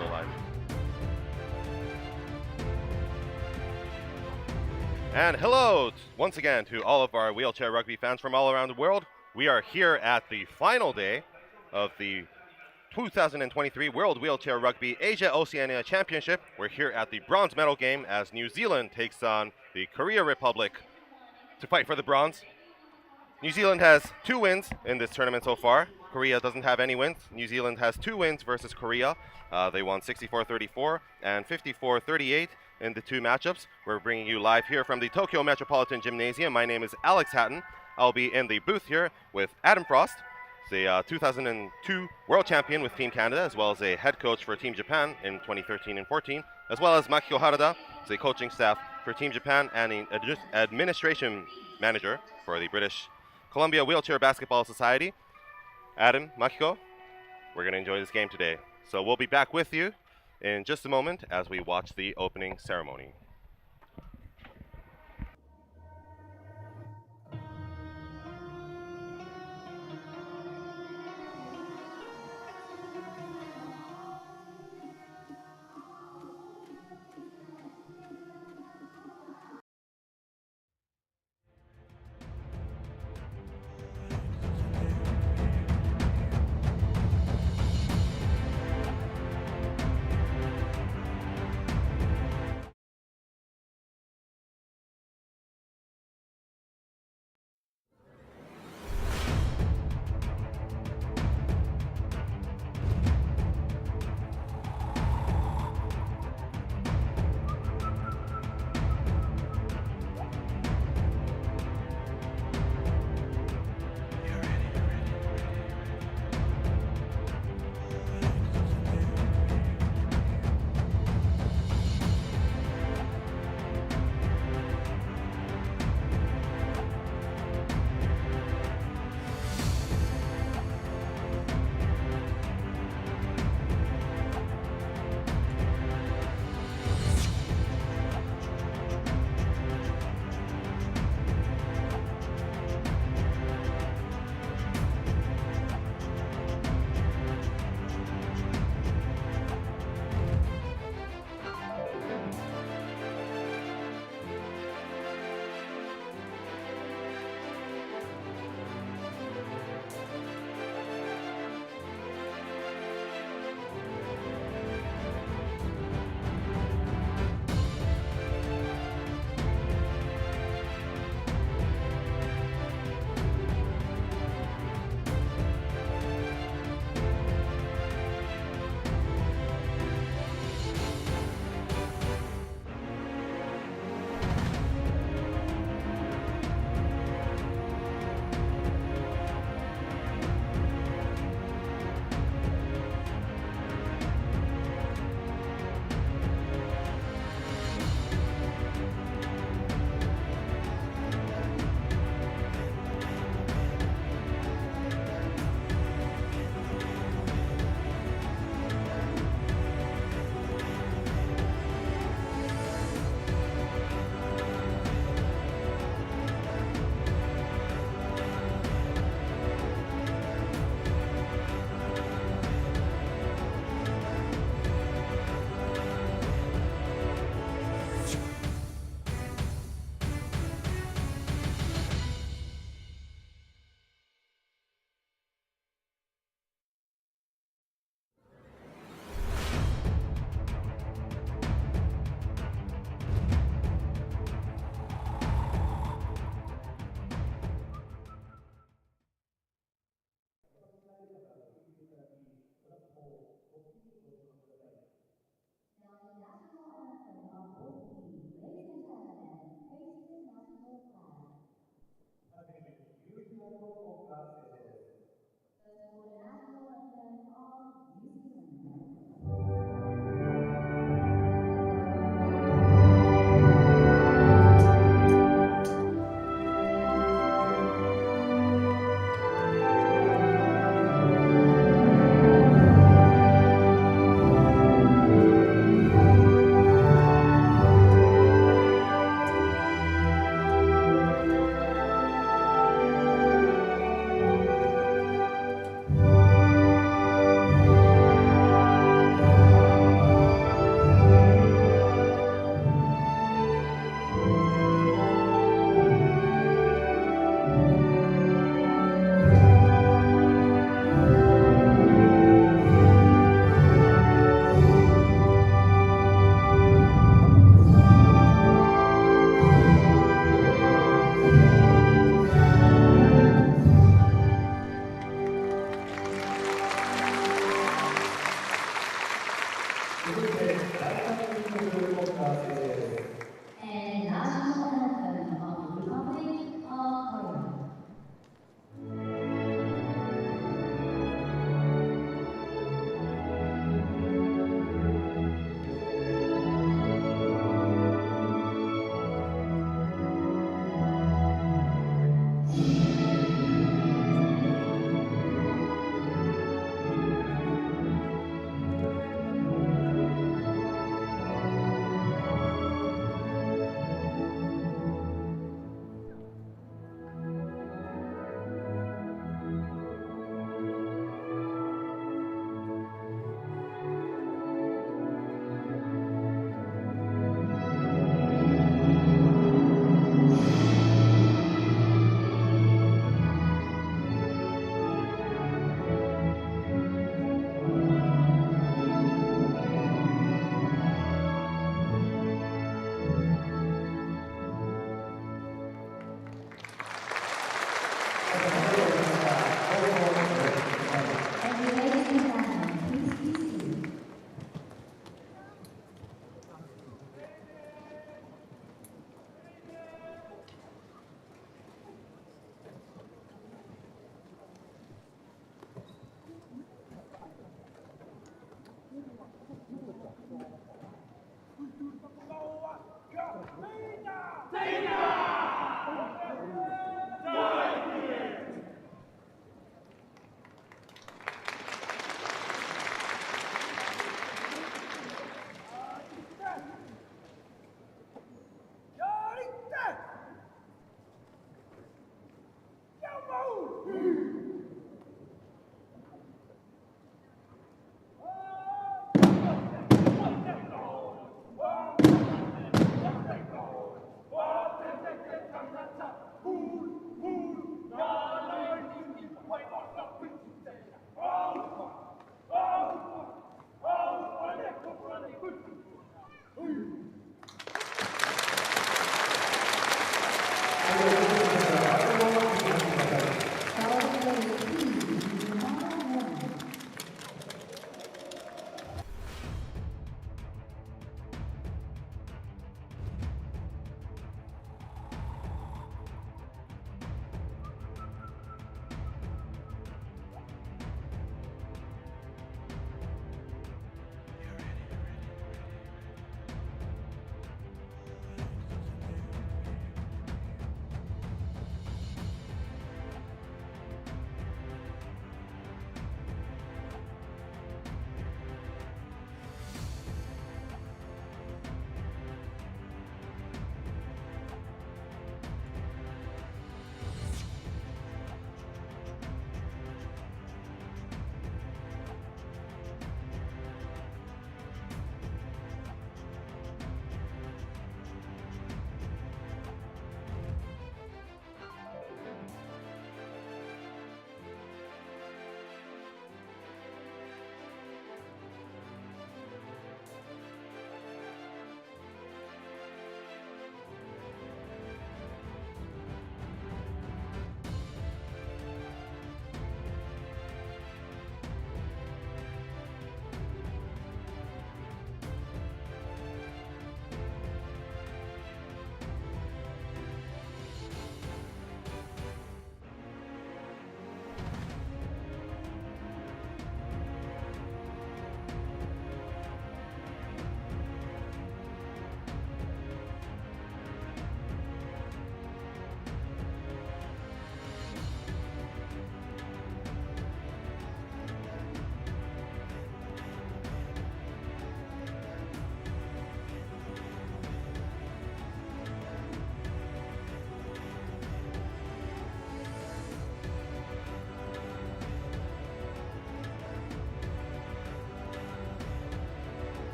still alive. And hello once again to all of our wheelchair rugby fans from all around the world. We are here at the final day of the 2023 World Wheelchair Rugby Asia-Oceania Championship. We're here at the bronze medal game as New Zealand takes on the Korea Republic to fight for the bronze. New Zealand has 2 wins in this tournament so far. Korea doesn't have any wins. New Zealand has 2 wins versus Korea. They won 64-34 and 54-38 in the 2 matchups. We're bringing you live here from the Tokyo Metropolitan Gymnasium. My name is Alex Hatton. I'll be in the booth here with Adam Frost, the 2002 world champion with Team Canada, as well as a head coach for Team Japan in 2013 and 14, as well as Makiko Harada, the coaching staff for Team Japan and an administration manager for the British Columbia Wheelchair Basketball Society. Adam, Makiko, we're going to enjoy this game today. So we'll be back with you in just a moment as we watch the opening ceremony.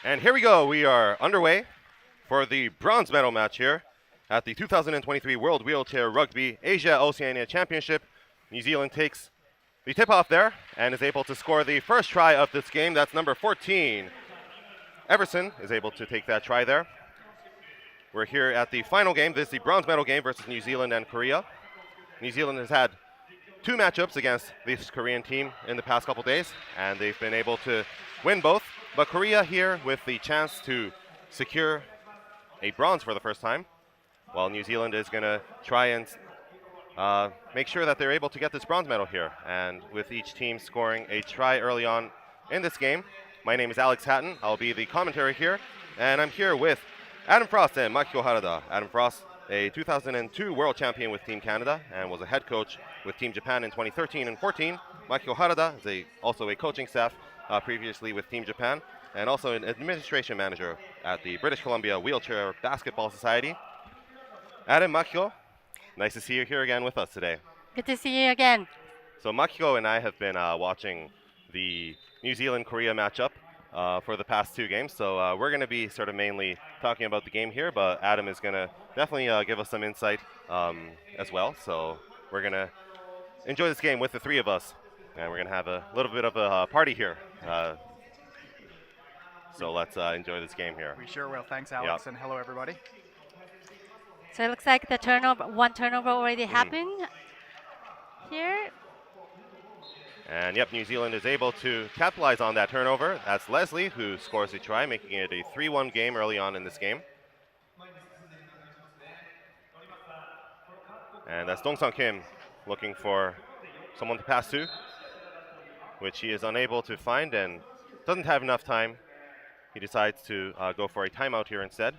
And here we go. We are underway for the bronze medal match here at the 2023 World Wheelchair Rugby Asia-Oceania Championship. New Zealand takes the tip-off there and is able to score the first try of this game. That's number 14. Everson is able to take that try there. We're here at the final game. This is the bronze medal game versus New Zealand and Korea. New Zealand has had two matchups against this Korean team in the past couple days, and they've been able to win both. But Korea here with the chance to secure a bronze for the first time, while New Zealand is going to try and make sure that they're able to get this bronze medal here. And with each team scoring a try early on in this game. My name is Alex Hatton. I'll be the commentator here, and I'm here with Adam Frost and Makiko Harada. Adam Frost, a 2002 world champion with Team Canada and was a head coach with Team Japan in 2013 and 14. Makiko Harada is also a coaching staff previously with Team Japan, and also an administration manager at the British Columbia Wheelchair Basketball Society. Adam, Makiko, nice to see you here again with us today. Good to see you again. So Makiko and I have been watching the New Zealand-Korea matchup for the past two games. So we're going to be sort of mainly talking about the game here, but Adam is going to definitely give us some insight as well. So we're going to enjoy this game with the three of us. And we're going to have a little bit of a party here. So let's enjoy this game here. We sure will. Thanks, Alex, and hello, everybody. So it looks like the one turnover already happened here. And yep, New Zealand is able to capitalize on that turnover. That's Leslie who scores a try, making it a 3-1 game early on in this game. And that's Dong-Sung Kim looking for someone to pass to, which he is unable to find and doesn't have enough time. He decides to go for a timeout here instead.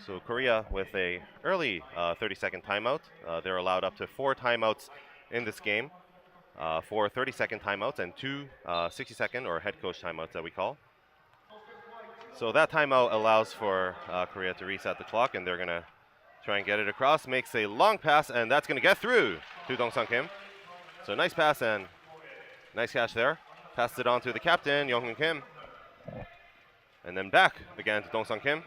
So Korea with a early 30-second timeout. They're allowed up to 4 timeouts in this game. 4 30-second timeouts and 2 60-second or head coach timeouts that we call. So that timeout allows for Korea to reset the clock, and they're going to try and get it across. Makes a long pass, and that's going to get through to Dong-Sung Kim. So nice pass and nice catch there. Passed it on to the captain, Young-Hoon Kim. And then back again to Dong-Sung Kim.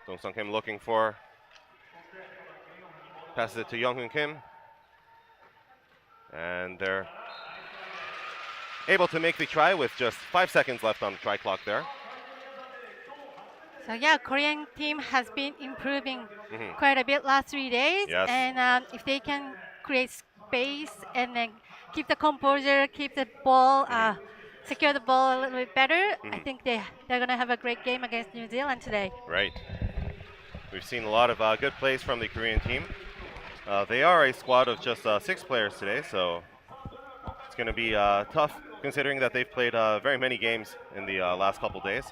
Dong-Sung Kim looking for, passes it to Young-Hoon Kim. And they're able to make the try with just 5 seconds left on the try clock there. So yeah, Korean team has been improving quite a bit last 3 days. Yes. And if they can create space and then keep the composure, keep the ball, secure the ball a little bit better, I think they're going to have a great game against New Zealand today. Right. We've seen a lot of good plays from the Korean team. They are a squad of just 6 players today, so it's going to be tough considering that they've played very many games in the last couple days.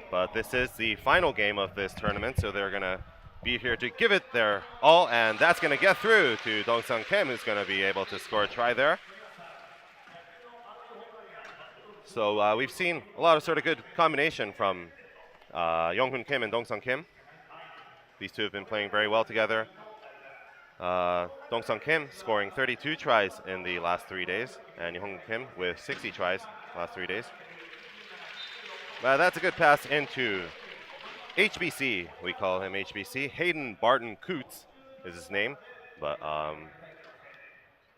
But this is the final game of this tournament, so they're going to be here to give it their all, and that's going to get through to Dong-Sung Kim, who's going to be able to score a try there. So we've seen a lot of sort of good combination from Young-Hoon Kim and Dong-Sung Kim. These two have been playing very well together. Dong-Sung Kim scoring 32 tries in the last 3 days, and Young-Hoon Kim with 60 tries last 3 days. That's a good pass into HBC. We call him HBC. Hayden Barton Coots is his name, but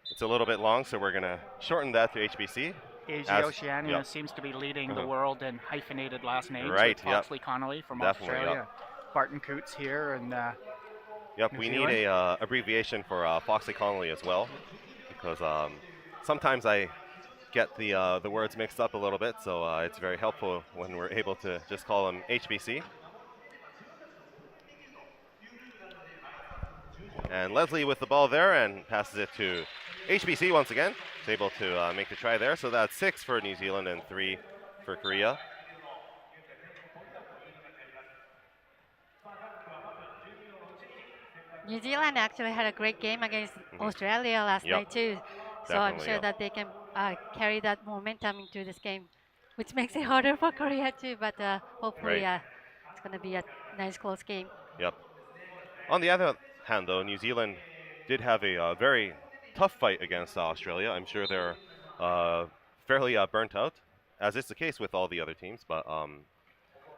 it's a little bit long, so we're going to shorten that to HBC. Asia-Oceania seems to be leading the world in hyphenated last names. Right, Foxley Connolly from Australia. Barton Coots here, and we need a abbreviation for Foxley Connolly as well, because sometimes I get the words mixed up a little bit, so it's very helpful when we're able to just call him HBC. And Leslie with the ball there and passes it to HBC once again. He's able to make the try there, so that's 6 for New Zealand and 3 for Korea. New Zealand actually had a great game against Australia last night too. So I'm sure that they can carry that momentum into this game, which makes it harder for Korea too, but hopefully it's going to be a nice close game. Yep. On the other hand though, New Zealand did have a very tough fight against Australia. I'm sure they're fairly burnt out, as is the case with all the other teams, but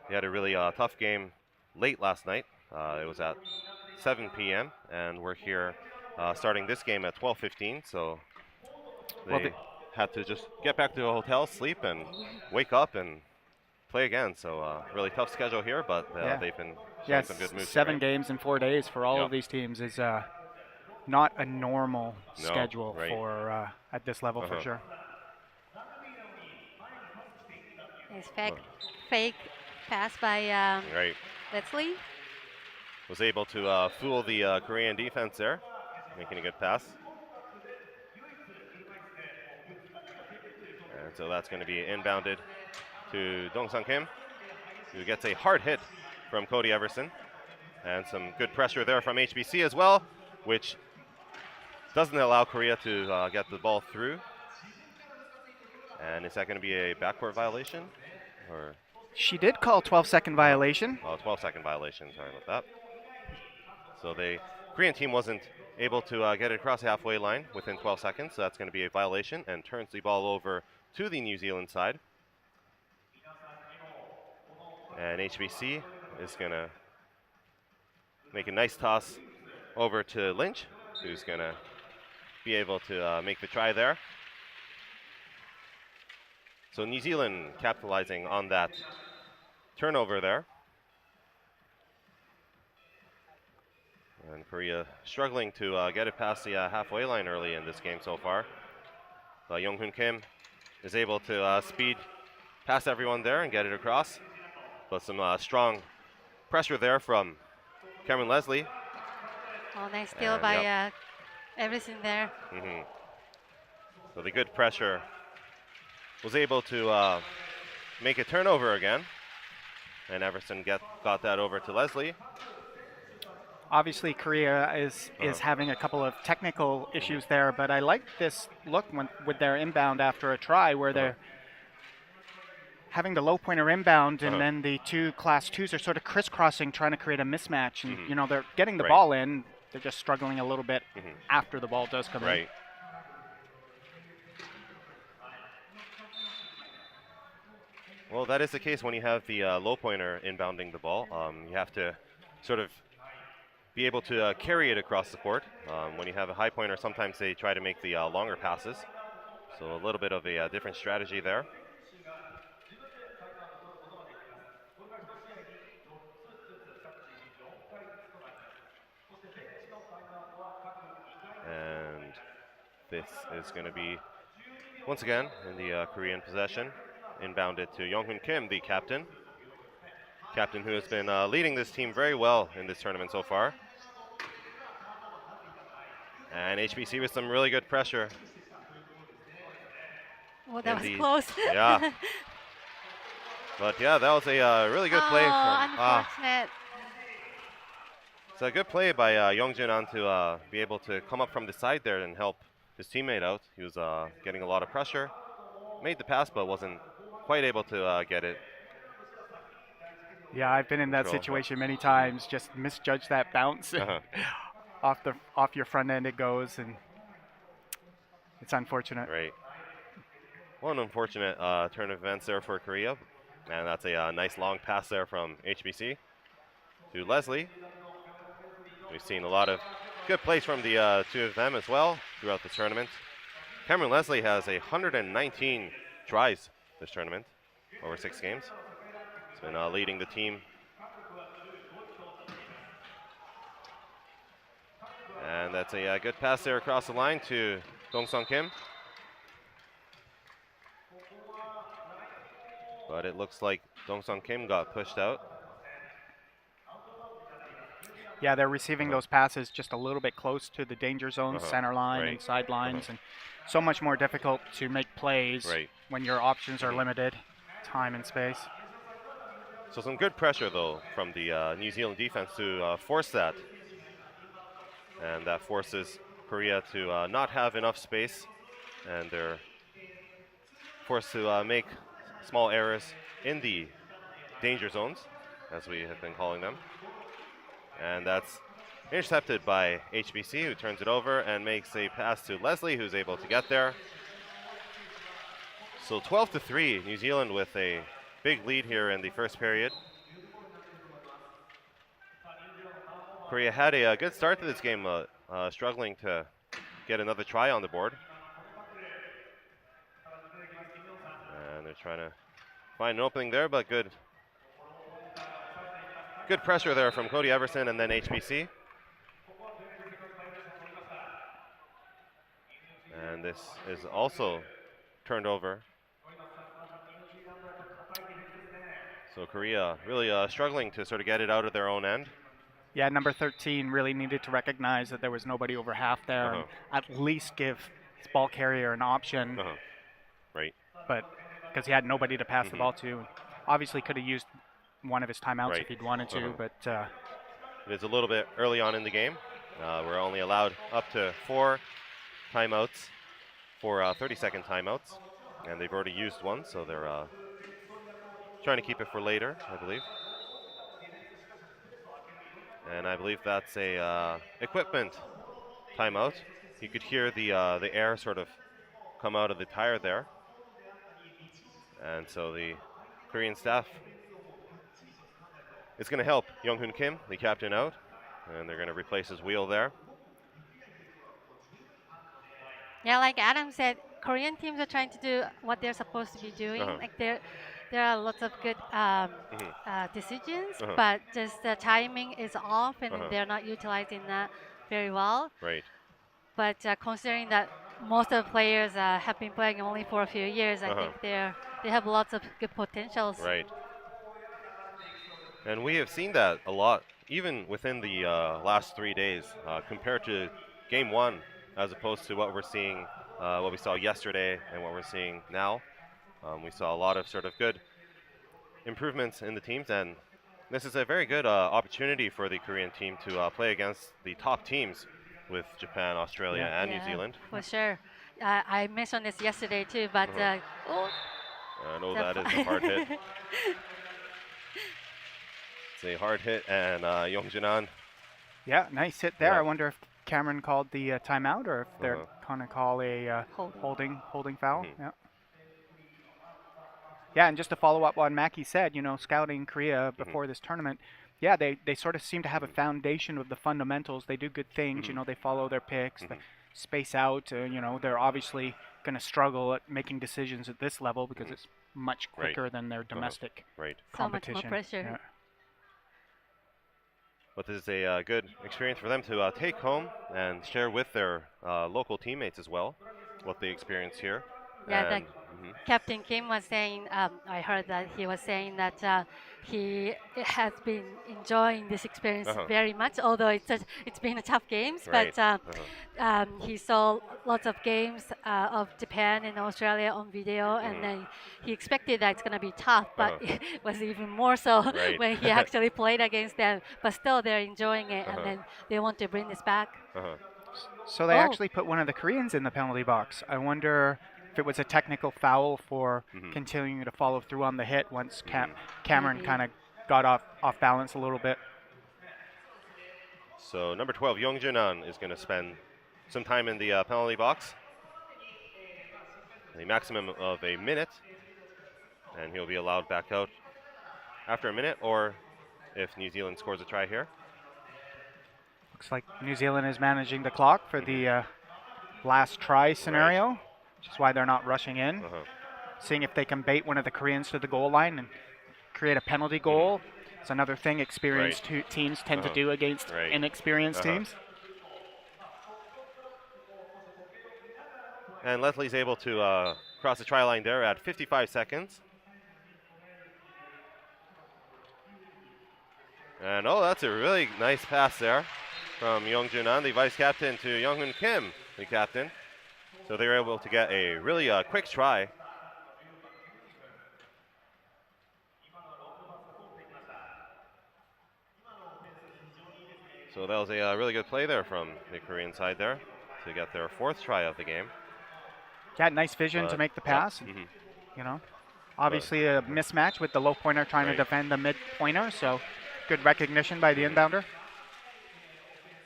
they had a really tough game late last night. It was at 7 p.m. and we're here starting this game at 12:15, so they had to just get back to the hotel, sleep, and wake up and play again. So really tough schedule here, but they've been showing some good moves. 7 games in 4 days for all of these teams is not a normal schedule for at this level for sure. Nice fake pass by Leslie. Was able to fool the Korean defense there, making a good pass. And so that's going to be inbounded to Dong-Sung Kim, who gets a hard hit from Cody Everson. And some good pressure there from HBC as well, which doesn't allow Korea to get the ball through. And is that going to be a backcourt violation? Or? She did call 12-second violation. Oh, 12-second violation, sorry about that. So the Korean team wasn't able to get it across the halfway line within 12 seconds, so that's going to be a violation and turns the ball over to the New Zealand side. And HBC is going to make a nice toss over to Lynch, who's going to be able to make the try there. So New Zealand capitalizing on that turnover there. And Korea struggling to get it past the halfway line early in this game so far. Young-hoon Kim is able to speed past everyone there and get it across. But some strong pressure there from Cameron Leslie. Oh, nice steal by Everson there. So the good pressure was able to make a turnover again. And Everson got that over to Leslie. Obviously, Korea is having a couple of technical issues there, but I like this look with their inbound after a try where they're having the low pointer inbound and then the two class 2s are sort of crisscrossing, trying to create a mismatch. And, you know, they're getting the ball in. They're just struggling a little bit after the ball does come in. Well, that is the case when you have the low pointer inbounding the ball. You have to sort of be able to carry it across the court. When you have a high pointer, sometimes they try to make the longer passes. So a little bit of a different strategy there. And this is going to be, once again, in the Korean possession. Inbounded to Young-hoon Kim, the captain. Captain who has been leading this team very well in this tournament so far. And HBC with some really good pressure. Oh, that was close. Yeah. But yeah, that was a really good play. Unfortunate. It's a good play by Youngjun to be able to come up from the side there and help his teammate out. He was getting a lot of pressure. Made the pass, but wasn't quite able to get it. Yeah, I've been in that situation many times. Just misjudge that bounce. Off your front end it goes, and it's unfortunate. Right. One unfortunate turn of events there for Korea. And that's a nice long pass there from HBC to Leslie. We've seen a lot of good plays from the two of them as well throughout this tournament. Cameron Leslie has 119 tries this tournament over 6 games. He's been leading the team. And that's a good pass there across the line to Dong-sung Kim. But it looks like Dong-sung Kim got pushed out. Yeah, they're receiving those passes just a little bit close to the danger zone, center line and sidelines, and so much more difficult to make plays when your options are limited, time and space. So some good pressure, though, from the New Zealand defense to force that. And that forces Korea to not have enough space, and they're forced to make small errors in the danger zones, as we have been calling them. And that's intercepted by HBC, who turns it over and makes a pass to Leslie, who's able to get there. So 12-3, New Zealand with a big lead here in the first period. Korea had a good start to this game, struggling to get another try on the board. And they're trying to find an opening there, but good pressure there from Cody Everson and then HBC. And this is also turned over. So Korea really struggling to sort of get it out of their own end. Yeah, number 13 really needed to recognize that there was nobody over half there and at least give his ball carrier an option. Right. But because he had nobody to pass the ball to, obviously could have used one of his timeouts if he'd wanted to, but it is a little bit early on in the game. We're only allowed up to 4 timeouts, 4 30-second timeouts, and they've already used one, so they're trying to keep it for later, I believe. And I believe that's a equipment timeout. You could hear the air sort of come out of the tire there. And so the Korean staff is going to help Young-hoon Kim, the captain, out. And they're going to replace his wheel there. Yeah, like Adam said, Korean teams are trying to do what they're supposed to be doing. Like there are lots of good decisions, but just the timing is off, and they're not utilizing that very well. Right. But considering that most of the players have been playing only for a few years, I think they have lots of good potentials. Right. And we have seen that a lot, even within the last 3 days, compared to Game 1, as opposed to what we're seeing, what we saw yesterday and what we're seeing now. We saw a lot of sort of good improvements in the teams, and this is a very good opportunity for the Korean team to play against the top teams with Japan, Australia, and New Zealand. For sure. I mentioned this yesterday too, but I know that is a hard hit. It's a hard hit, and Young-Jinan. Yeah, nice hit there. I wonder if Cameron called the timeout, or if they're going to call a holding foul. Yeah. Yeah, and just to follow up on Mackie said, you know, scouting Korea before this tournament, yeah, they sort of seem to have a foundation of the fundamentals. They do good things, you know, they follow their picks, they space out, you know, they're obviously going to struggle at making decisions at this level because it's much quicker than their domestic competition. So much more pressure. Yeah. But this is a good experience for them to take home and share with their local teammates as well what they experienced here. Yeah, Captain Kim was saying, I heard that he was saying that he has been enjoying this experience very much, although it's been a tough games, but he saw lots of games of Japan and Australia on video, and then he expected that it's going to be tough, but it was even more so when he actually played against them, but still they're enjoying it, and then they want to bring this back. So they actually put one of the Koreans in the penalty box. I wonder if it was a technical foul for continuing to follow through on the hit once Cameron kind of got off balance a little bit. So number 12, Young-Jinan, is going to spend some time in the penalty box, a maximum of a minute, and he'll be allowed back out after a minute, or if New Zealand scores a try here. Looks like New Zealand is managing the clock for the last try scenario, which is why they're not rushing in. Seeing if they can bait one of the Koreans to the goal line and create a penalty goal. It's another thing experienced teams tend to do against inexperienced teams. And Leslie's able to cross the try line there at 55 seconds. And that's a really nice pass there from Young-Jinan, the vice captain, to Young-Hoon Kim, the captain. So they were able to get a really quick try. So that was a really good play there from the Korean side there to get their fourth try of the game. Yeah, nice vision to make the pass. You know, obviously a mismatch with the low pointer trying to defend the mid pointer, so good recognition by the inbounder.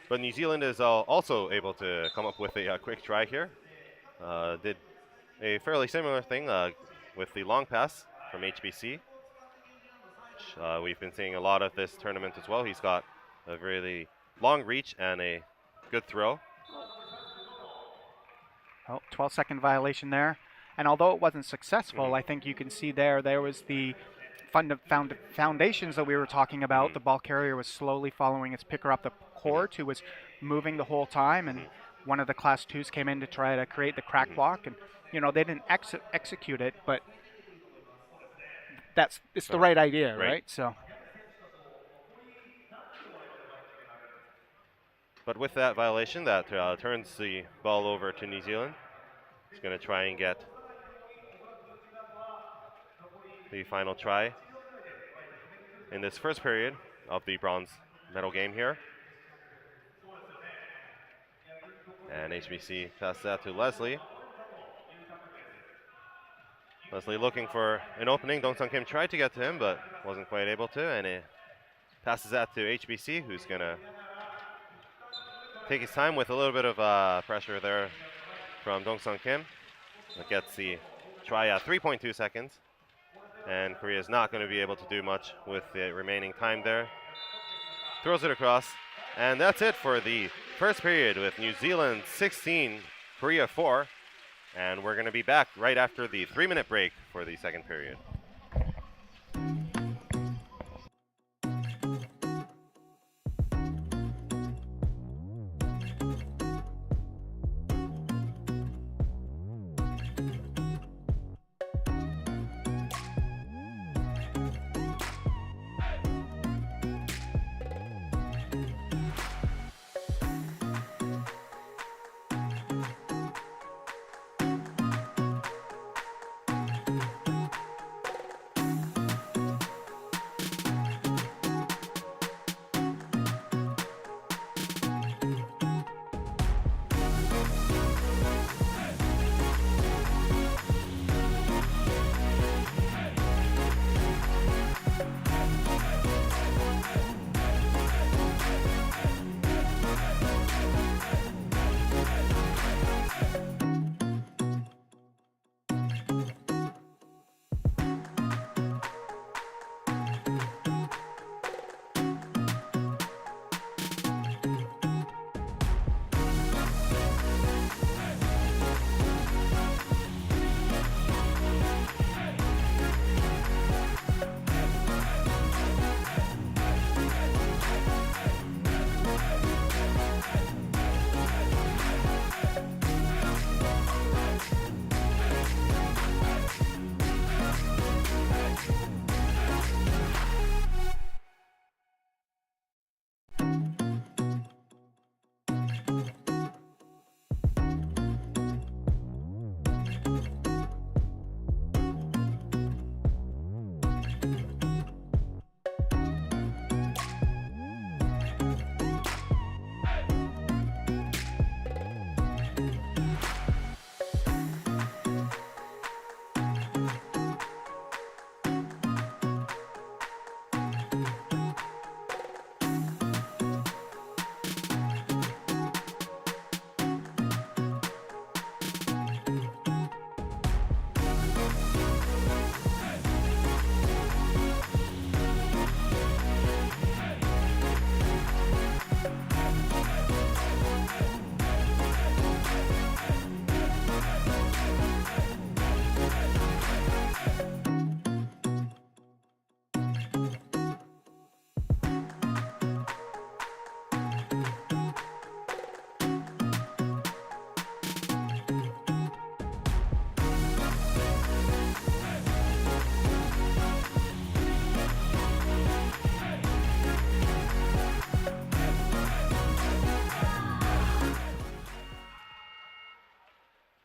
But New Zealand is also able to come up with a quick try here. Did a fairly similar thing with the long pass from HBC. Which, we've been seeing a lot of this tournament as well. He's got a really long reach and a good throw. 12-second violation there. And although it wasn't successful, I think you can see there was the foundations that we were talking about. The ball carrier was slowly following its picker up the court, who was moving the whole time, and one of the class 2s came in to try to create the crack block, and you know, they didn't execute it, but it's the right idea, right? So but with that violation, that turns the ball over to New Zealand. He's going to try and get the final try in this first period of the bronze medal game here. And HBC passes that to Leslie. Leslie looking for an opening. Dong-Sung Kim tried to get to him, but wasn't quite able to. And it passes that to HBC, who's going to take his time with a little bit of pressure there from Dong-Sung Kim. That gets the try at 3.2 seconds. And Korea is not going to be able to do much with the remaining time there. Throws it across. And that's it for the first period with New Zealand 16, Korea 4. And we're going to be back right after the 3-minute break for the second period.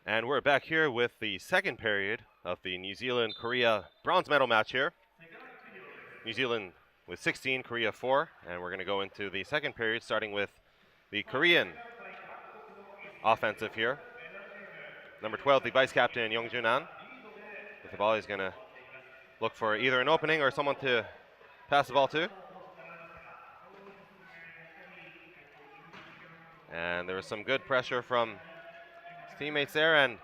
And we're back here with the second period of the New Zealand-Korea bronze medal match here. New Zealand with 16, Korea 4. And we're going to go into the second period, starting with the Korean offensive here. Number 12, the vice captain, Young Jun-an. With the ball, he's going to look for either an opening or someone to pass the ball to. And there was some good pressure from his teammates there, and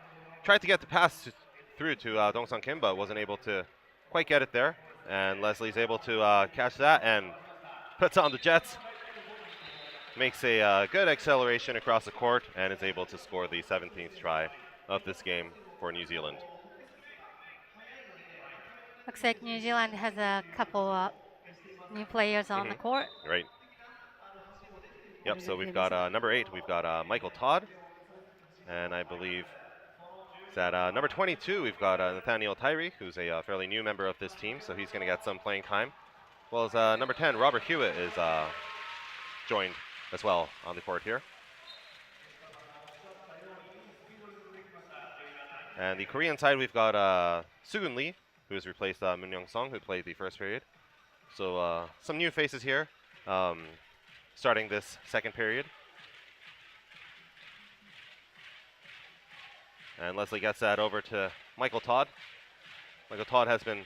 tried to get the pass through to Dong-Sung Kim, but wasn't able to quite get it there. And Leslie's able to catch that and puts on the Jets. Makes a good acceleration across the court and is able to score the 17th try of this game for New Zealand. Looks like New Zealand has a couple new players on the court. Right. Yep, so we've got number 8, we've got Michael Todd. And I believe that number 22, we've got Nathaniel Tyree, who's a fairly new member of this team, so he's going to get some playing time. As well as number 10, Robert Hewitt is joined as well on the court here. And the Korean side, we've got Sugun Lee, who has replaced Moon Young Song, who played the first period. So some new faces here, starting this second period. And Leslie gets that over to Michael Todd. Michael Todd has been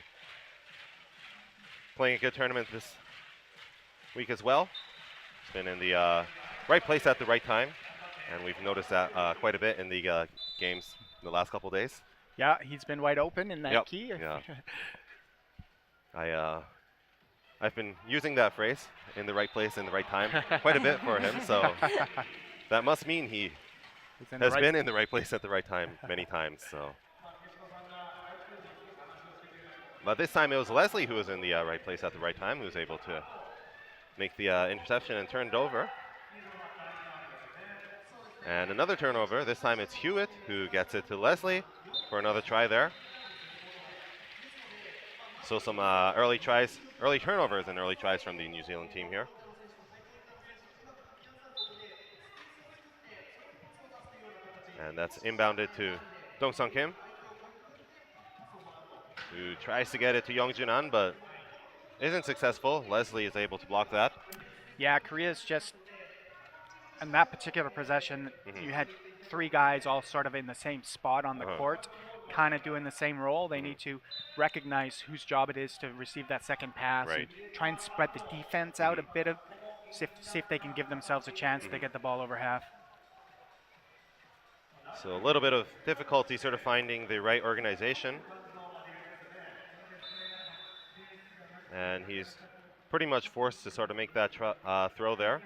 playing a good tournament this week as well. He's been in the right place at the right time, and we've noticed that quite a bit in the games in the last couple of days. Yeah, he's been wide open in that key. Yeah. I I've been using that phrase, in the right place, in the right time, quite a bit for him. So that must mean he has been in the right place at the right time many times. So, but this time it was Leslie who was in the right place at the right time, who was able to make the interception and turn it over. And another turnover. This time it's Hewitt who gets it to Leslie for another try there. So some early turnovers and early tries from the New Zealand team here. And that's inbounded to Dong-Sung Kim, who tries to get it to Youngjun An, but isn't successful. Leslie is able to block that. Yeah, Korea's just, in that particular possession, you had 3 guys all sort of in the same spot on the court, kind of doing the same role. They need to recognize whose job it is to receive that second pass and try and spread the defense out a bit, see if they can give themselves a chance to get the ball over half. So a little bit of difficulty sort of finding the right organization. And he's pretty much forced to sort of make that throw there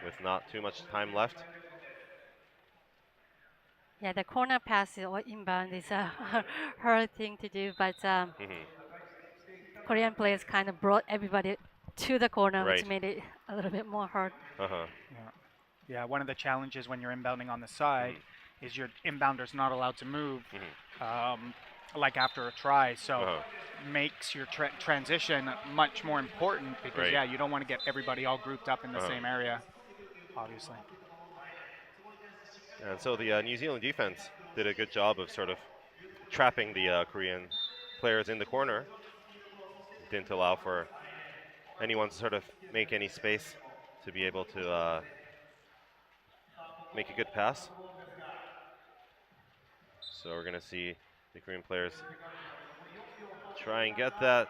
with not too much time left. Yeah, the corner pass or inbound is a hard thing to do, but Korean players kind of brought everybody to the corner, which made it a little bit more hard. Yeah, one of the challenges when you're inbounding on the side is your inbounder's not allowed to move, like after a try. So makes your transition much more important because, yeah, you don't want to get everybody all grouped up in the same area, obviously. And so the New Zealand defense did a good job of sort of trapping the Korean players in the corner. Didn't allow for anyone to sort of make any space to be able to make a good pass. So we're going to see the Korean players try and get that.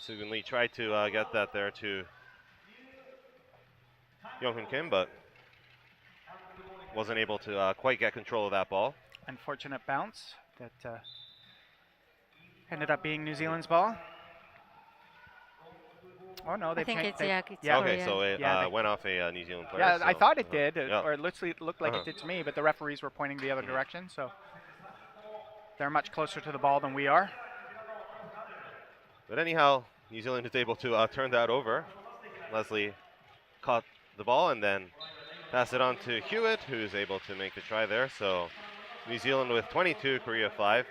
Soo-Gun Lee tried to get that there to Young-Hoon Kim, but wasn't able to quite get control of that ball. Unfortunate bounce that ended up being New Zealand's ball. Oh no, they changed. Okay, so it went off a New Zealand player. Yeah, so I thought it did, or it looked like it did to me, but the referees were pointing the other direction, so they're much closer to the ball than we are. But anyhow, New Zealand is able to turn that over. Leslie caught the ball and then passed it on to Hewitt, who's able to make the try there. So New Zealand with 22, Korea 5.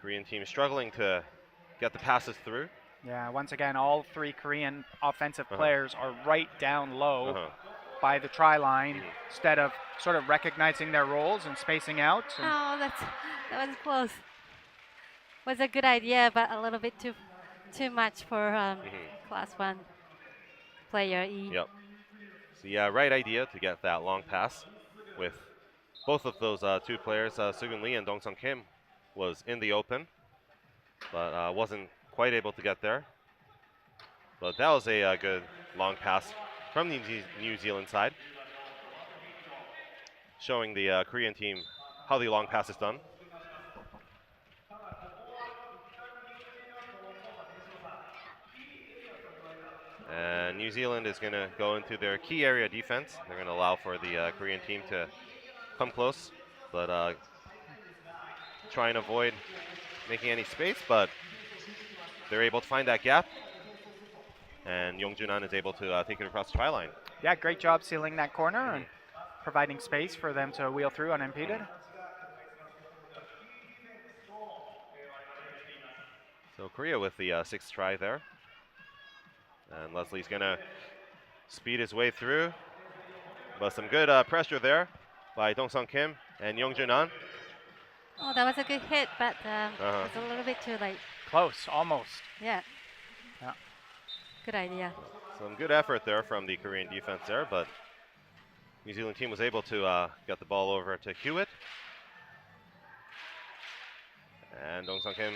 Korean team struggling to get the passes through. Yeah, once again, all 3 Korean offensive players are right down low by the try line instead of sort of recognizing their roles and spacing out. Oh, that was close. Was a good idea, but a little bit too much for Class 1 player E. Yep. So yeah, right idea to get that long pass with both of those 2 players, Soo-Gun Lee and Dong-Sung Kim, was in the open, but wasn't quite able to get there. But that was a good long pass from the New Zealand side, showing the Korean team how the long pass is done. And New Zealand is going to go into their key area defense. They're going to allow for the Korean team to come close, but try and avoid making any space, but they're able to find that gap. And Youngjun An is able to take it across the try line. Yeah, great job sealing that corner and providing space for them to wheel through unimpeded. So Korea with the 6th try there. And Leslie's going to speed his way through. But some good pressure there by Dong-Sung Kim and Youngjun An. Oh, that was a good hit, but it was a little bit too late. Close, almost. Yeah. Good idea. Some good effort there from the Korean defense there, but New Zealand team was able to get the ball over to Hewitt. And Dong-Sung Kim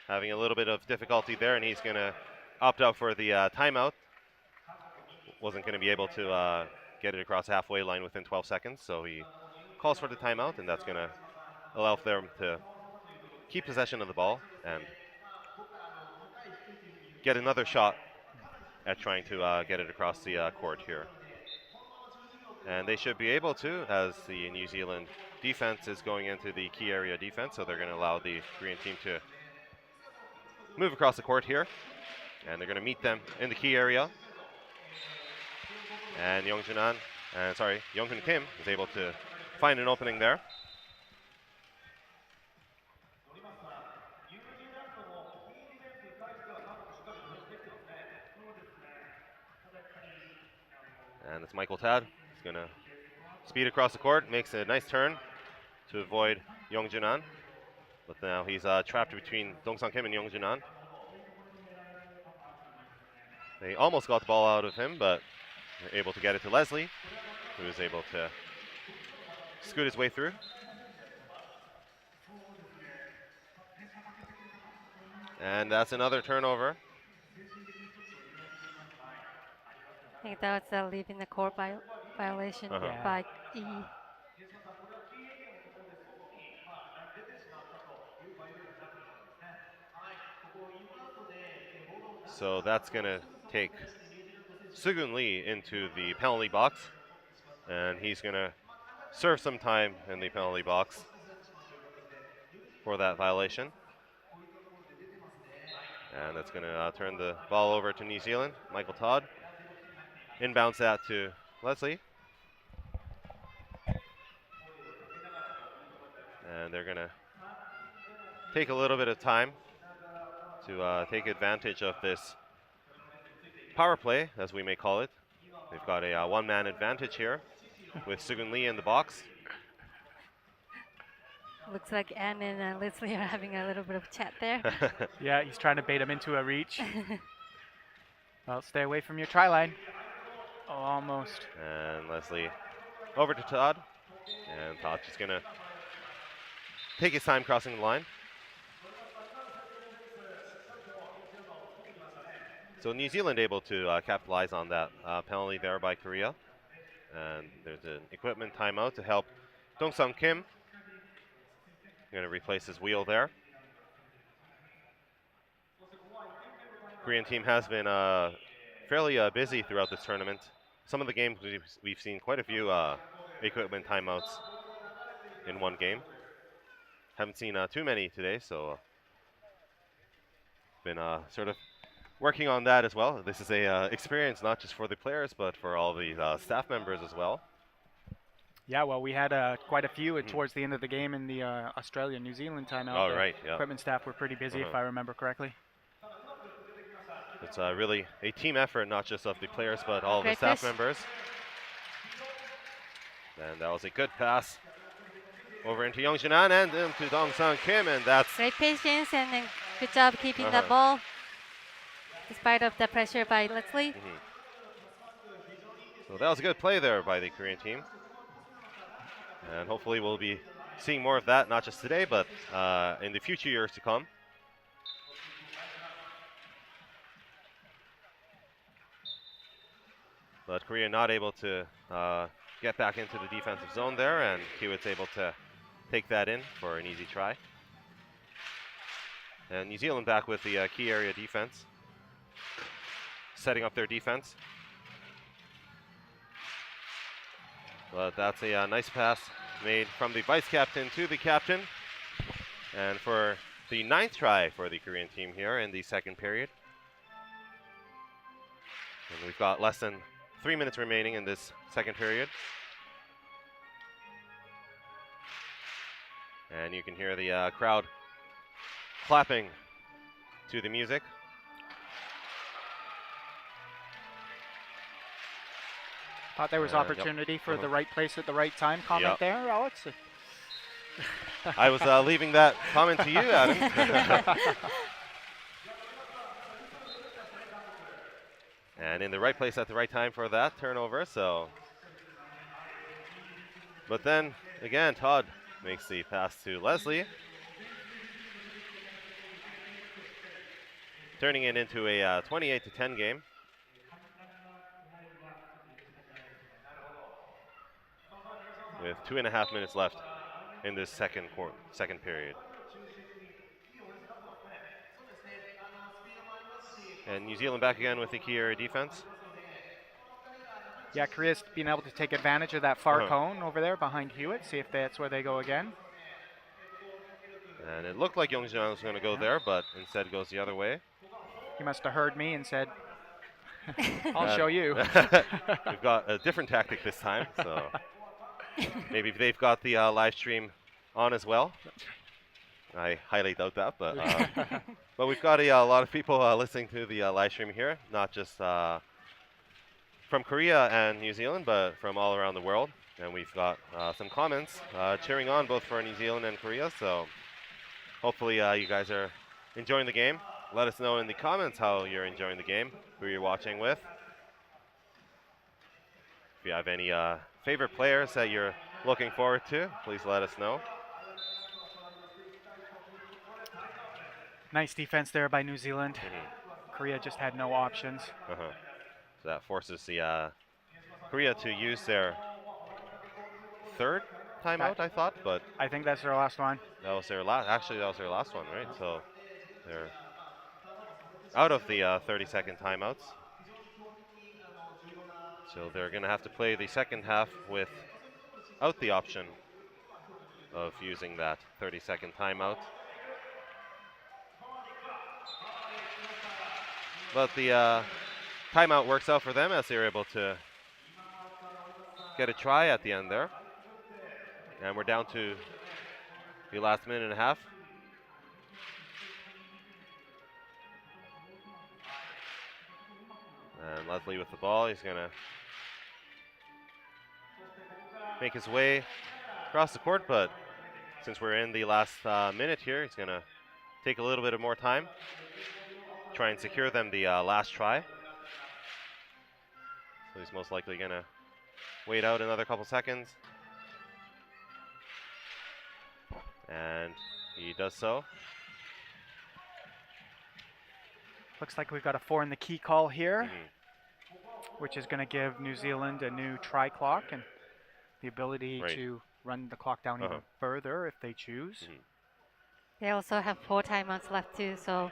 having a little bit of difficulty there, and he's going to opt out for the timeout. Wasn't going to be able to get it across halfway line within 12 seconds, so he calls for the timeout, and that's going to allow them to keep possession of the ball and get another shot at trying to get it across the court here. And they should be able to, as the New Zealand defense is going into the key area defense, so they're going to allow the Korean team to move across the court here. And they're going to meet them in the key area. And Young-Hun Kim is able to find an opening there. And it's Michael Tad. He's going to speed across the court, makes a nice turn to avoid Young-Junan. But now he's trapped between Dong-Sang Kim and Young-Junan. They almost got the ball out of him, but they're able to get it to Leslie, who is able to scoot his way through. And that's another turnover. I think that was a leaving the court violation by E. So that's going to take Sugun Lee into the penalty box, and he's going to serve some time in the penalty box for that violation. And that's going to turn the ball over to New Zealand. Michael Todd inbounds that to Leslie. And they're going to take a little bit of time to take advantage of this power play, as we may call it. They've got a one-man advantage here with Sugun Lee in the box. Looks like Anne and Leslie are having a little bit of chat there. Yeah, he's trying to bait him into a reach. Well, stay away from your try line. Oh, almost. And Leslie over to Todd. And Todd's just going to take his time crossing the line. So New Zealand able to capitalize on that penalty there by Korea. And there's an equipment timeout to help Dong-Sang Kim. Going to replace his wheel there. Korean team has been fairly busy throughout this tournament. Some of the games we've seen quite a few equipment timeouts in one game. Haven't seen too many today, so been sort of working on that as well. This is a experience not just for the players, but for all the staff members as well. Yeah, well, we had quite a few towards the end of the game in the Australia-New Zealand timeout. Oh, right, yeah. Equipment staff were pretty busy, if I remember correctly. It's really a team effort, not just of the players, but all the staff members. And that was a good pass over into Young-Junan and into Dong-Sang Kim, and that's... Great patience, and then good job keeping the ball, despite of the pressure by Leslie. So that was a good play there by the Korean team. And hopefully we'll be seeing more of that, not just today, but in the future years to come. But Korea not able to get back into the defensive zone there, and Hewitt's able to take that in for an easy try. And New Zealand back with the key area defense, setting up their defense. But that's a nice pass made from the vice captain to the captain. And for the 9th try for the Korean team here in the second period. And we've got less than 3 minutes remaining in this second period. And you can hear the crowd clapping to the music. Thought there was opportunity for the right place at the right time comment there, Alex. I was leaving that comment to you, Adam. And in the right place at the right time for that turnover, so. But then, again, Todd makes the pass to Leslie. Turning it into a 28-10 game. With 2.5 minutes left in this second period. And New Zealand back again with the key area defense. Yeah, Korea's been able to take advantage of that far cone over there behind Hewitt. See if that's where they go again. And it looked like Youngjan was going to go there, but instead goes the other way. He must have heard me and said, I'll show you. We've got a different tactic this time, so maybe they've got the live stream on as well. I highly doubt that, but but we've got a lot of people listening to the live stream here, not just from Korea and New Zealand, but from all around the world. And we've got some comments cheering on both for New Zealand and Korea, so hopefully you guys are enjoying the game. Let us know in the comments how you're enjoying the game, who you're watching with. If you have any favorite players that you're looking forward to, please let us know. Nice defense there by New Zealand. Korea just had no options. So that forces the Korea to use their third timeout, I thought, but I think that's their last one. That was their last. Actually, that was their last one, right? So they're out of the 30-second timeouts. So they're going to have to play the second half without the option of using that 30-second timeout. But the timeout works out for them as they were able to get a try at the end there. And we're down to the last minute and a half. And Leslie with the ball. He's going to make his way across the court, but since we're in the last minute here, he's going to take a little bit of more time. Try and secure them the last try. So he's most likely going to wait out another couple seconds. And he does so. Looks like we've got a 4 in the key call here, which is going to give New Zealand a new try clock and the ability to run the clock down even further if they choose. They also have 4 timeouts left too, so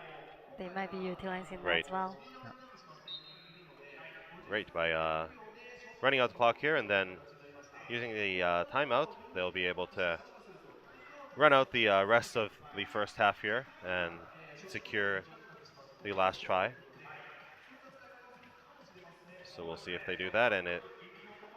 they might be utilizing that as well. Right, by running out the clock here and then using the timeout, they'll be able to run out the rest of the first half here and secure the last try. So we'll see if they do that, and it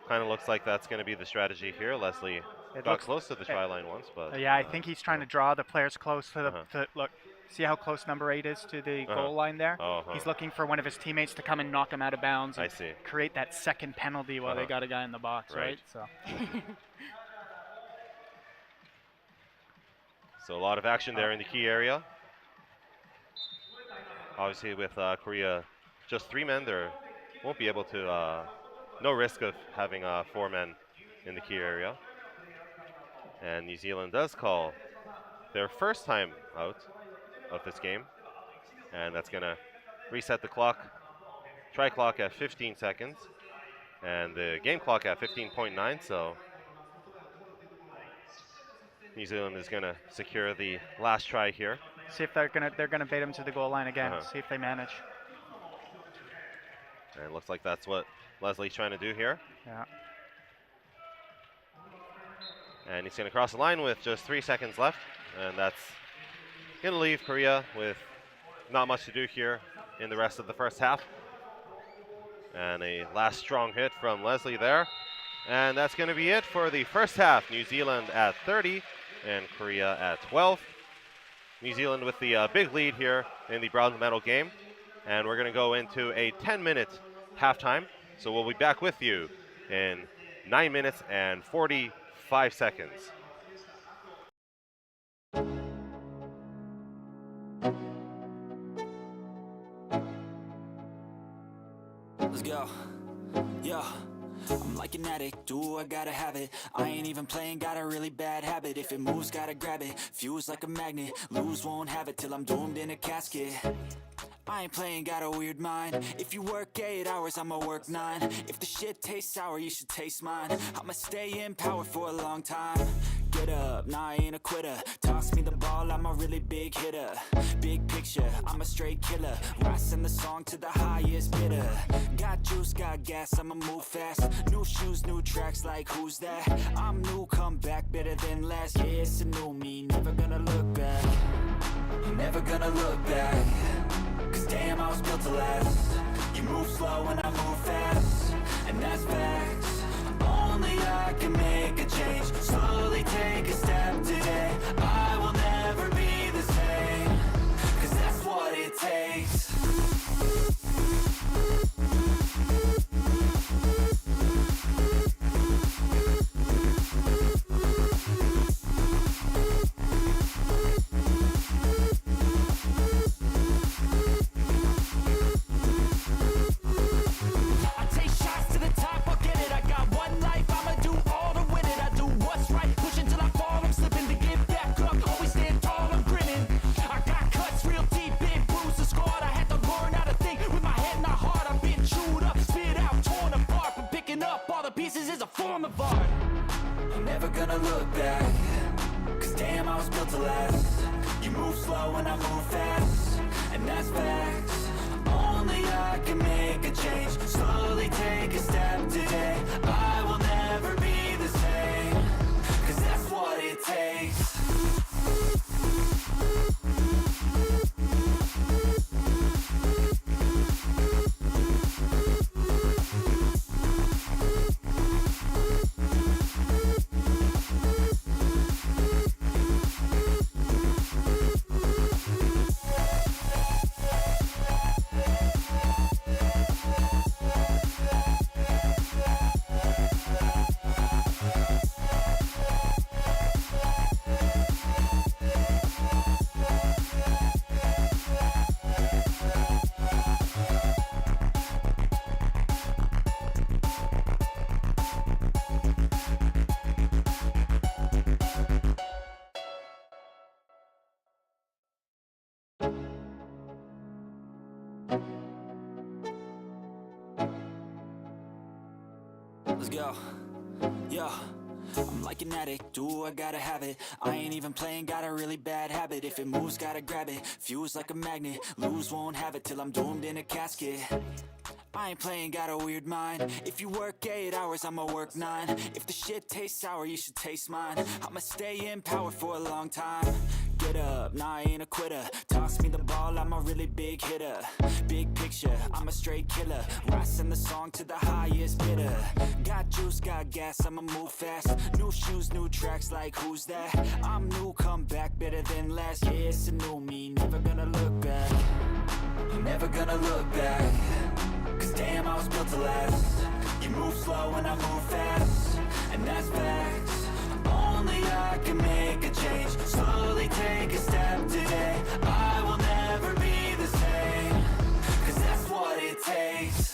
kind of looks like that's going to be the strategy here. Leslie got close to the try line once, but yeah, I think he's trying to draw the players close to the look. See how close number 8 is to the goal line there? He's looking for one of his teammates to come and knock him out of bounds. I see. Create that second penalty while they got a guy in the box, right? So. So a lot of action there in the key area. Obviously with Korea just 3 men, there won't be able to, no risk of having 4 men in the key area. And New Zealand does call their first time out of this game. And that's going to reset the clock, try clock at 15 seconds. And the game clock at 15.9, so New Zealand is going to secure the last try here. See if they're gonna bait him to the goal line again. See if they manage. And it looks like that's what Leslie's trying to do here. Yeah. And he's going to cross the line with just 3 seconds left, and that's going to leave Korea with not much to do here in the rest of the first half. And a last strong hit from Leslie there. And that's going to be it for the first half. New Zealand at 30 and Korea at 12. New Zealand with the big lead here in the bronze medal game. And we're going to go into a 10-minute halftime. So we'll be back with you in 9 minutes and 45 seconds. Let's go. Yeah. I'm like an addict, do I gotta have it. I ain't even playing, got a really bad habit. If it moves, gotta grab it, fuse like a magnet. Lose, won't have it till I'm doomed in a casket. I ain't playing, got a weird mind. If you work 8 hours, I'ma work 9. If the shit tastes sour, you should taste mine. I'ma stay in power for a long time. Get Get up, nah, I ain't a quitter. Toss me the ball, I'm a really big hitter. Big picture, I'm a straight killer. Rising the song to the highest bidder. Got juice, got gas, I'ma move fast. New shoes, new tracks, like who's that? I'm new, come back, better than last. Yeah, it's a new me, never gonna look back. Never gonna look back. Cause damn, I was built to last. You move slow and I move fast, and that's facts. Only I can make a change. Slowly take a step today. I will never be the same. Cause that's what it takes. Let's go. Yo, I'm like an addict, do I gotta have it. I ain't even playing, got a really bad habit. If it moves, gotta grab it. Fuse like a magnet, lose, won't have it till I'm doomed in a casket. I ain't playing, got a weird mind. If you work 8 hours, I'ma work 9. If the shit tastes sour, you should taste mine. I'ma stay in power for a long time. Get up, nah, I ain't a quitter. Toss me the ball, I'm a really big hitter. Big picture, I'm a straight killer. Rising the song to the highest bidder. Got juice, got gas, I'ma move fast. New shoes, new tracks, like who's that? I'm new, come back, better than last. Yeah, it's a new me, never gonna look back. Never gonna look back. Cause damn, I was built to last. You move slow and I move fast, and that's facts. Only I can make a change. Slowly take a step today. I will never be the same. Cause that's what it takes.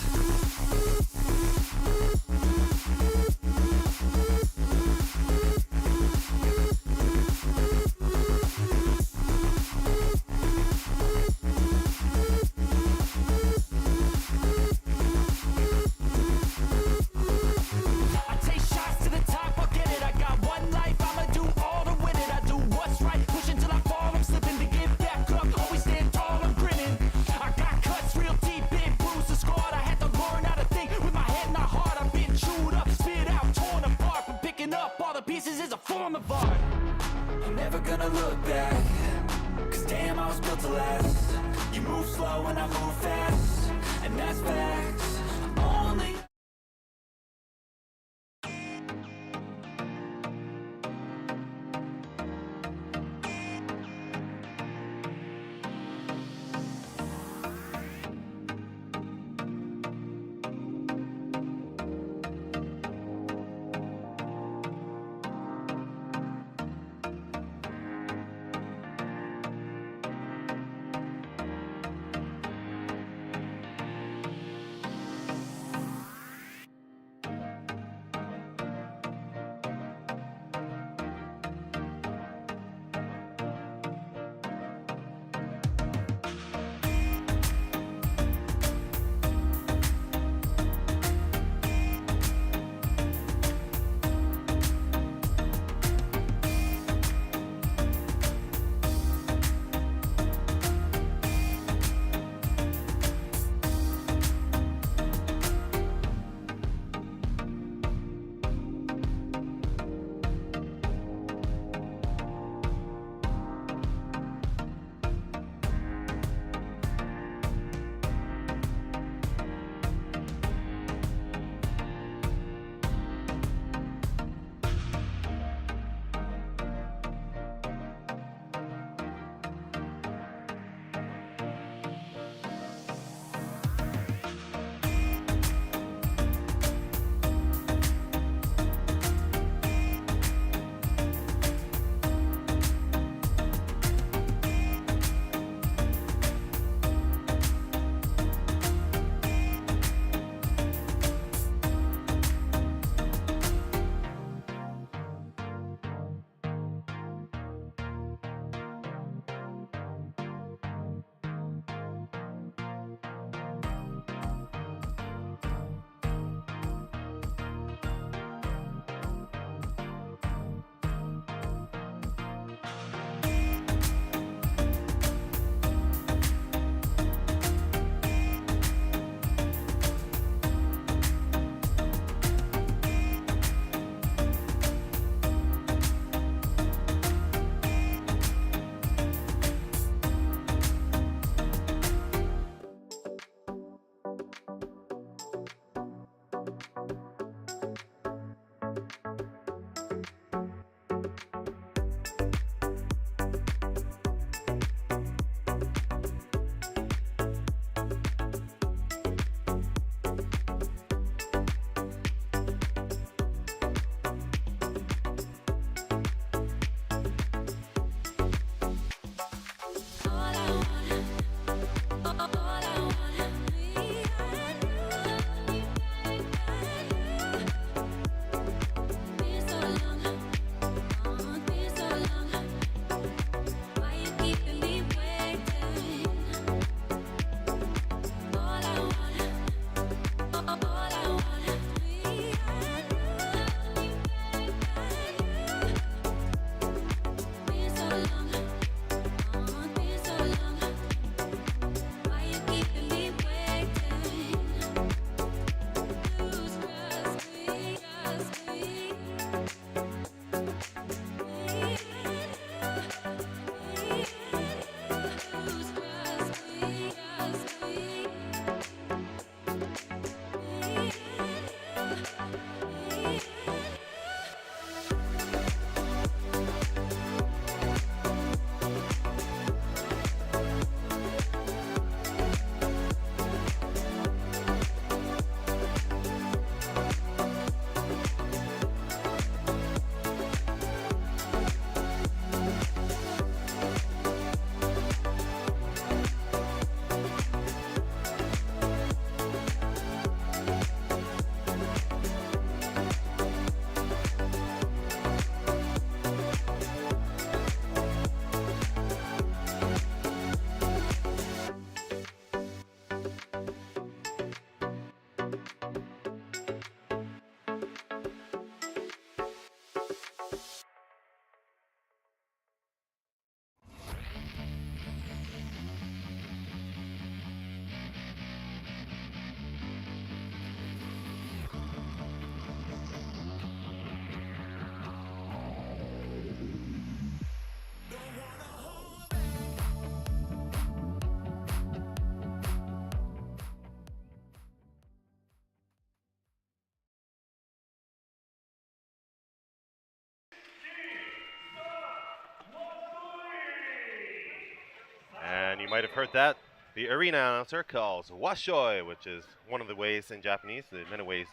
might have heard that. The arena announcer calls washoi, which is one of the ways in Japanese, the many ways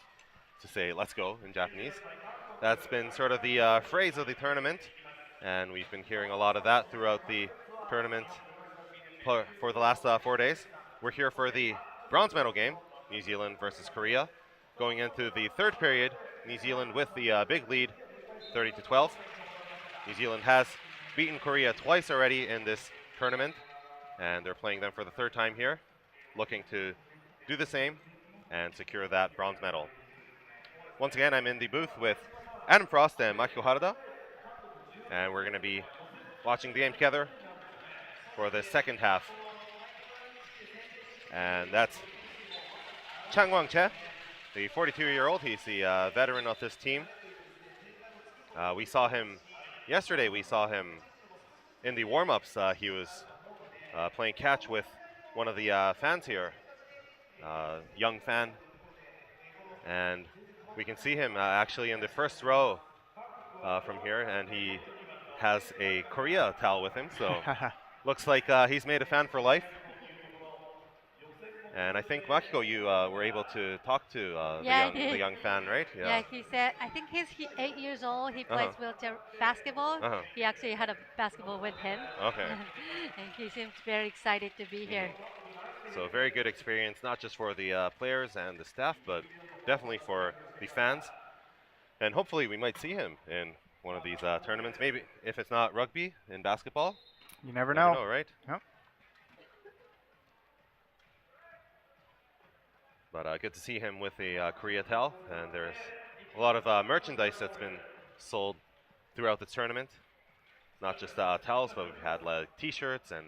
to say let's go in Japanese. That's been sort of the phrase of the tournament, and we've been hearing a lot of that throughout the tournament for the last 4 days. We're here for the bronze medal game, New Zealand versus Korea. Going into the third period, New Zealand with the big lead, 30-12. New Zealand has beaten Korea twice already in this tournament, and they're playing them for the third time here, looking to do the same and secure that bronze medal. Once again, I'm in the booth with Adam Frost and Makiko Harada, and we're going to be watching the game together for the second half. And that's Chang Wang-che, the 42-year-old. He's the veteran of this team. We saw him yesterday. We saw him in the warm-ups. He was playing catch with one of the fans here, young fan. And we can see him actually in the first row from here, and he has a Korea towel with him. So looks like he's made a fan for life. And I think, Makiko, you were able to talk to the young fan, right? Yeah, he said, I think he's 8 years old. He plays wheelchair basketball. He actually had a basketball with him. Okay. And he seems very excited to be here. So very good experience, not just for the players and the staff, but definitely for the fans. And hopefully we might see him in one of these tournaments. Maybe if it's not rugby, in basketball. You never know. Right? Yep. But good to see him with a Korea towel, and there's a lot of merchandise that's been sold throughout the tournament. Not just towels, but we've had like T-shirts and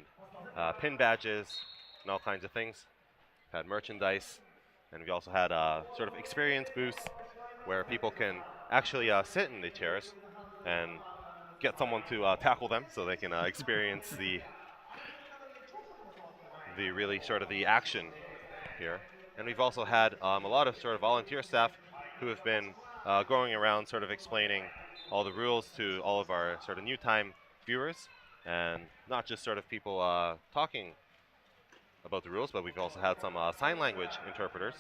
pin badges and all kinds of things. We've had merchandise, and we also had sort of experience booths where people can actually sit in the chairs and get someone to tackle them, so they can experience the really sort of the action here. And we've also had a lot of sort of volunteer staff who have been going around sort of explaining all the rules to all of our sort of new time viewers, and not just sort of people talking about the rules, but we've also had some sign language interpreters.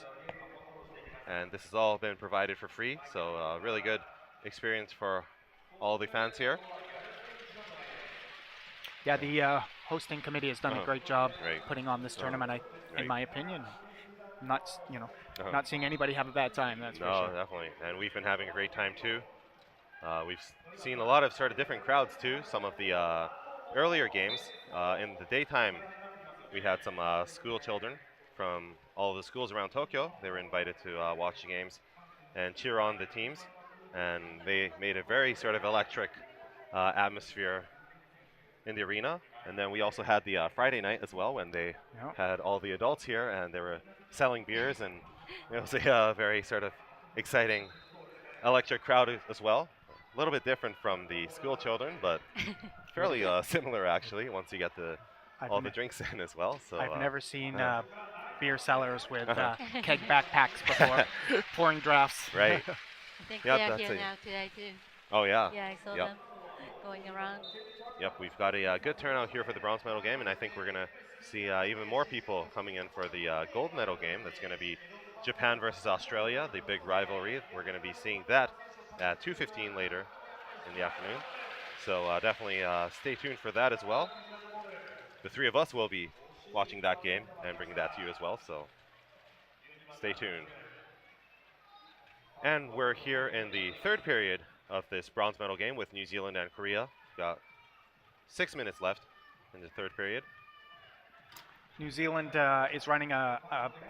And this has all been provided for free, so really good experience for all the fans here. Yeah, the hosting committee has done a great job putting on this tournament, in my opinion. Not seeing anybody have a bad time, that's for sure. No, definitely. And we've been having a great time too. We've seen a lot of sort of different crowds too. Some of the earlier games in the daytime, we had some school children from all the schools around Tokyo. They were invited to watch the games and cheer on the teams, and they made a very sort of electric atmosphere in the arena. And then we also had the Friday night as well, when they had all the adults here, and they were selling beers, and it was a very sort of exciting electric crowd as well. A little bit different from the school children, but fairly similar actually, once you get all the drinks in as well. So I've never seen beer sellers with keg backpacks before, pouring drafts. Right. I think they are here now today too. Oh yeah. Yeah, I saw them going around. Yep, we've got a good turnout here for the bronze medal game, and I think we're going to see even more people coming in for the gold medal game. That's going to be Japan versus Australia, the big rivalry. We're going to be seeing that at 2:15 later in the afternoon. So definitely stay tuned for that as well. The three of us will be watching that game and bringing that to you as well, so stay tuned. And we're here in the third period of this bronze medal game with New Zealand and Korea. Got 6 minutes left in the third period. New Zealand is running a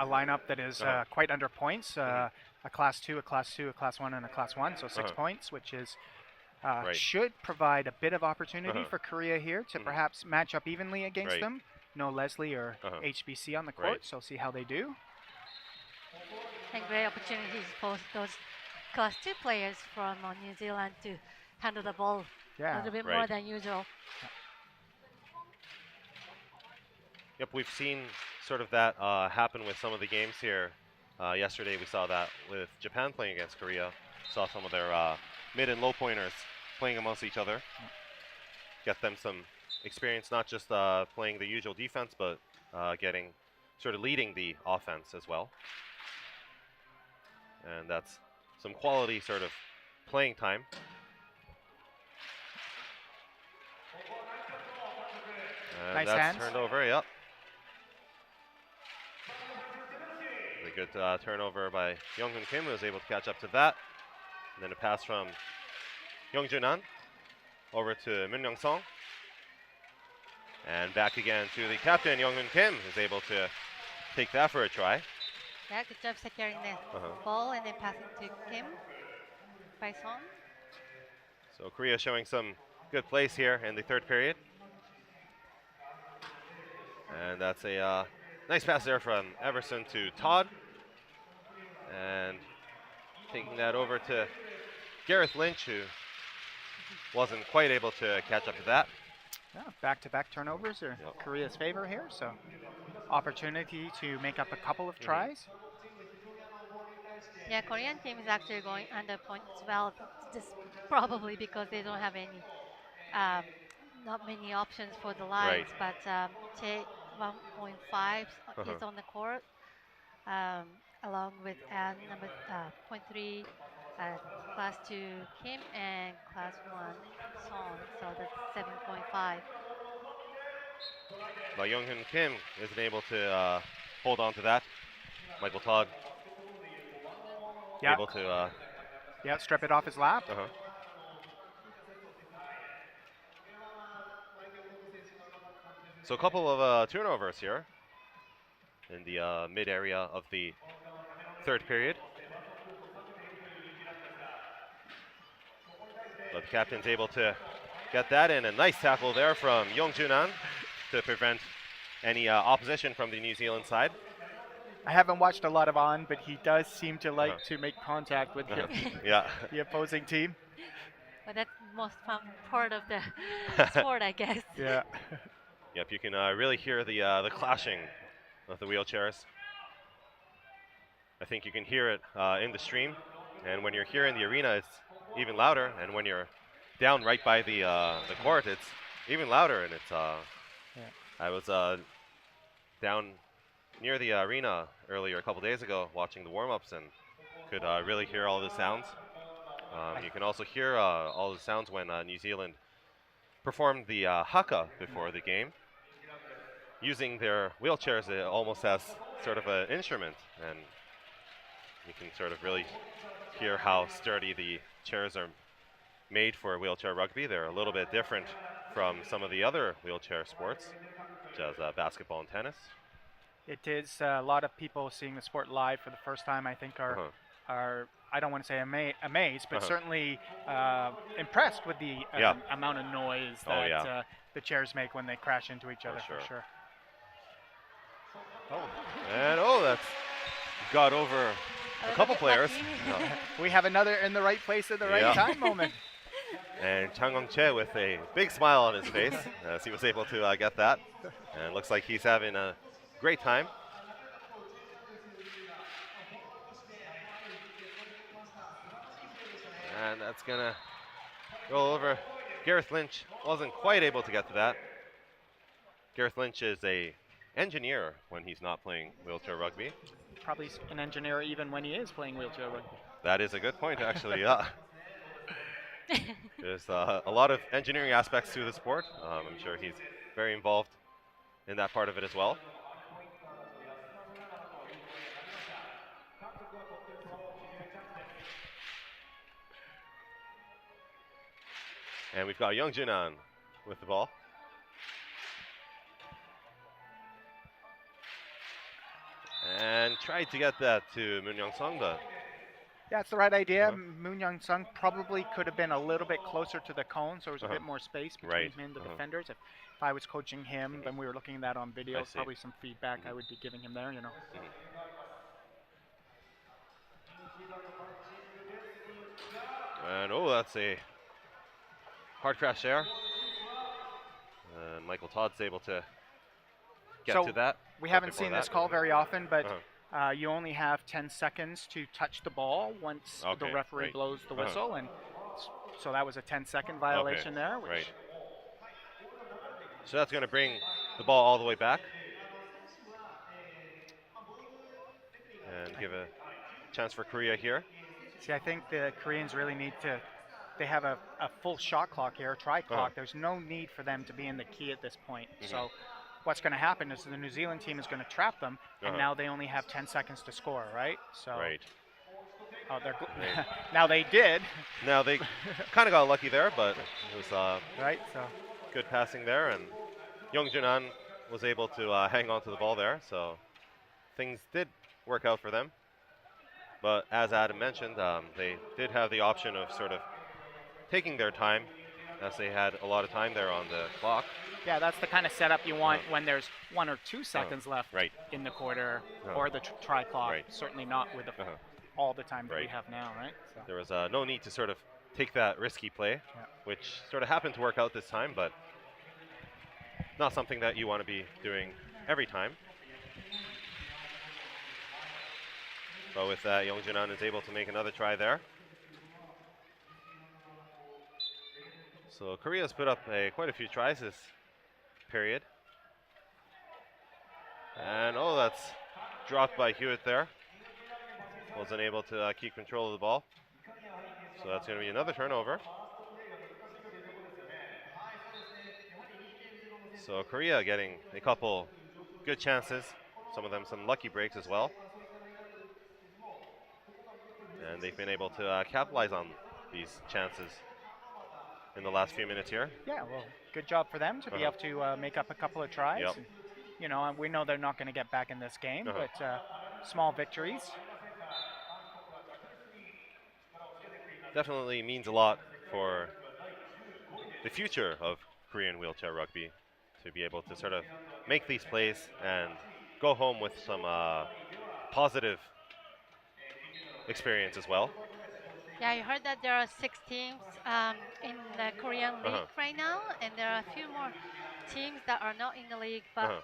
lineup that is quite under points. A Class 2, a Class 2, a Class 1, and a Class 1, so 6 points, which is should provide a bit of opportunity for Korea here to perhaps match up evenly against them. No Leslie or HBC on the court, so see how they do. And great opportunities for those Class 2 players from New Zealand to handle the ball a little bit more than usual. Yep, we've seen sort of that happen with some of the games here. Yesterday we saw that with Japan playing against Korea. Saw some of their mid and low pointers playing amongst each other. Get them some experience not just playing the usual defense, but sort of leading the offense as well. And that's some quality sort of playing time. And Nice that's hands. turned over, yep. A good turnover by Young-Hoon Kim, who was able to catch up to that. And then a pass from Young-Junan over to Min Young-song. And back again to the captain, Young-Hoon Kim, who's able to take that for a try. Yeah, good job securing the ball and then passing to Kim by Song. So Korea showing some good plays here in the third period. And that's a nice pass there from Everson to Todd. And taking that over to Gareth Lynch, who wasn't quite able to catch up to that. Yeah, back-to-back turnovers are Korea's favor here, so opportunity to make up a couple of tries. Yeah, Korean team is actually going under point as well, just probably because they don't have any, not many options for the lines. But Che 1.5 is on the court, along with number 0.3 class 2 Kim and class 1 Song, so that's 7.5. But Young-Hoon Kim isn't able to hold on to that. Michael Todd able to strip it off his lap. So a couple of turnovers here in the mid area of the third period. But the captain's able to get that in. A nice tackle there from Young-Junan to prevent any opposition from the New Zealand side. I haven't watched a lot of On, but he does seem to like to make contact with the opposing team. But that's the most fun part of the sport, I guess. Yeah. Yep, you can really hear the clashing of the wheelchairs. I think you can hear it in the stream, and when you're here in the arena, it's even louder. And when you're down right by the court, it's even louder. And it's I was down near the arena earlier a couple days ago watching the warm-ups and could really hear all the sounds. You can also hear all the sounds when New Zealand performed the haka before the game, using their wheelchairs almost as sort of an instrument, and you can sort of really hear how sturdy the chairs are made for wheelchair rugby. They're a little bit different from some of the other wheelchair sports, such as basketball and tennis. It is a lot of people seeing the sport live for the first time, I think, are I don't want to say amazed, but certainly impressed with the amount of noise that the chairs make when they crash into each other, for sure. And that's got over a couple players. We have another in the right place at the right time moment. And Chang Hong-che with a big smile on his face as he was able to get that. And it looks like he's having a great time. And that's going to go over. Gareth Lynch wasn't quite able to get to that. Gareth Lynch is a engineer when he's not playing wheelchair rugby. Probably an engineer even when he is playing wheelchair rugby. That is a good point, actually, yeah. There's a lot of engineering aspects to the sport. I'm sure he's very involved in that part of it as well. And we've got Young-Junan with the ball. And tried to get that to Moon Young-sung, but... Yeah, it's the right idea. Moon Young-sung probably could have been a little bit closer to the cone, so there was a bit more space between him and the defenders. If I was coaching him, then we were looking at that on video, probably some feedback I would be giving him there, you know. And that's a hard crash there. Michael Todd's able to get to that. We haven't seen this call very often, but you only have 10 seconds to touch the ball once the referee blows the whistle, and so that was a 10-second violation there. Which So that's going to bring the ball all the way back. And give a chance for Korea here. See, I think the Koreans really need to, they have a full shot clock here, a try clock. There's no need for them to be in the key at this point. So what's going to happen is the New Zealand team is going to trap them, and now they only have 10 seconds to score, right? So oh, now they did. Now they kind of got lucky there, but it was right. So good passing there, and Youngjun was able to hang on to the ball there. So things did work out for them. But as Adam mentioned, they did have the option of sort of taking their time, as they had a lot of time there on the clock. Yeah, that's the kind of setup you want when there's 1 or 2 seconds left in the quarter or the try clock. Certainly not with the all the time that we have now, right? So. There was no need to sort of take that risky play, which sort of happened to work out this time, but not something that you want to be doing every time. But with that, Youngjun is able to make another try there. So Korea's put up quite a few tries this period. And oh, that's dropped by Hewitt there. Wasn't able to keep control of the ball. So that's going to be another turnover. So Korea getting a couple good chances, some of them some lucky breaks as well. And they've been able to capitalize on these chances in the last few minutes here. Yeah, well, good job for them to be able to make up a couple of tries. And, you know, we know they're not going to get back in this game, but small victories. Definitely means a lot for the future of Korean wheelchair rugby to be able to sort of make these plays and go home with some positive experience as well. Yeah, I heard that there are 6 teams in the Korean league right now, and there are a few more teams that are not in the league, but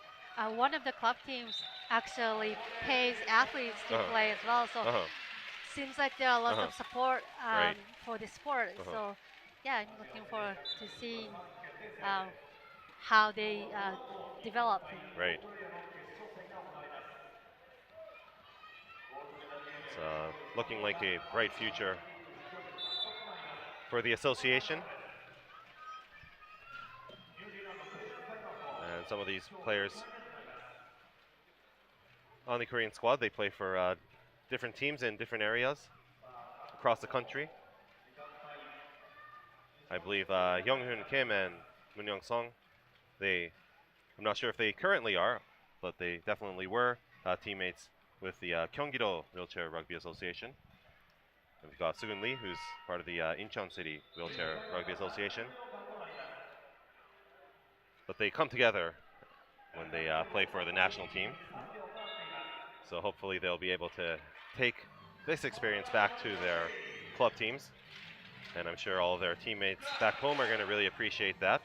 one of the club teams actually pays athletes to play as well. So seems like there are lots of support for the sport. So yeah, I'm looking forward to seeing how they develop. Right. It's looking like a bright future for the association. And some of these players on the Korean squad, they play for different teams in different areas across the country. I believe Young-hoon Kim and Moon Young-sung, I'm not sure if they currently are, but they definitely were teammates with the Gyeonggi-do Wheelchair Rugby Association. And we've got Sugun Lee, who's part of the Incheon City Wheelchair Rugby Association. But they come together when they play for the national team. So hopefully they'll be able to take this experience back to their club teams. And I'm sure all of their teammates back home are going to really appreciate that.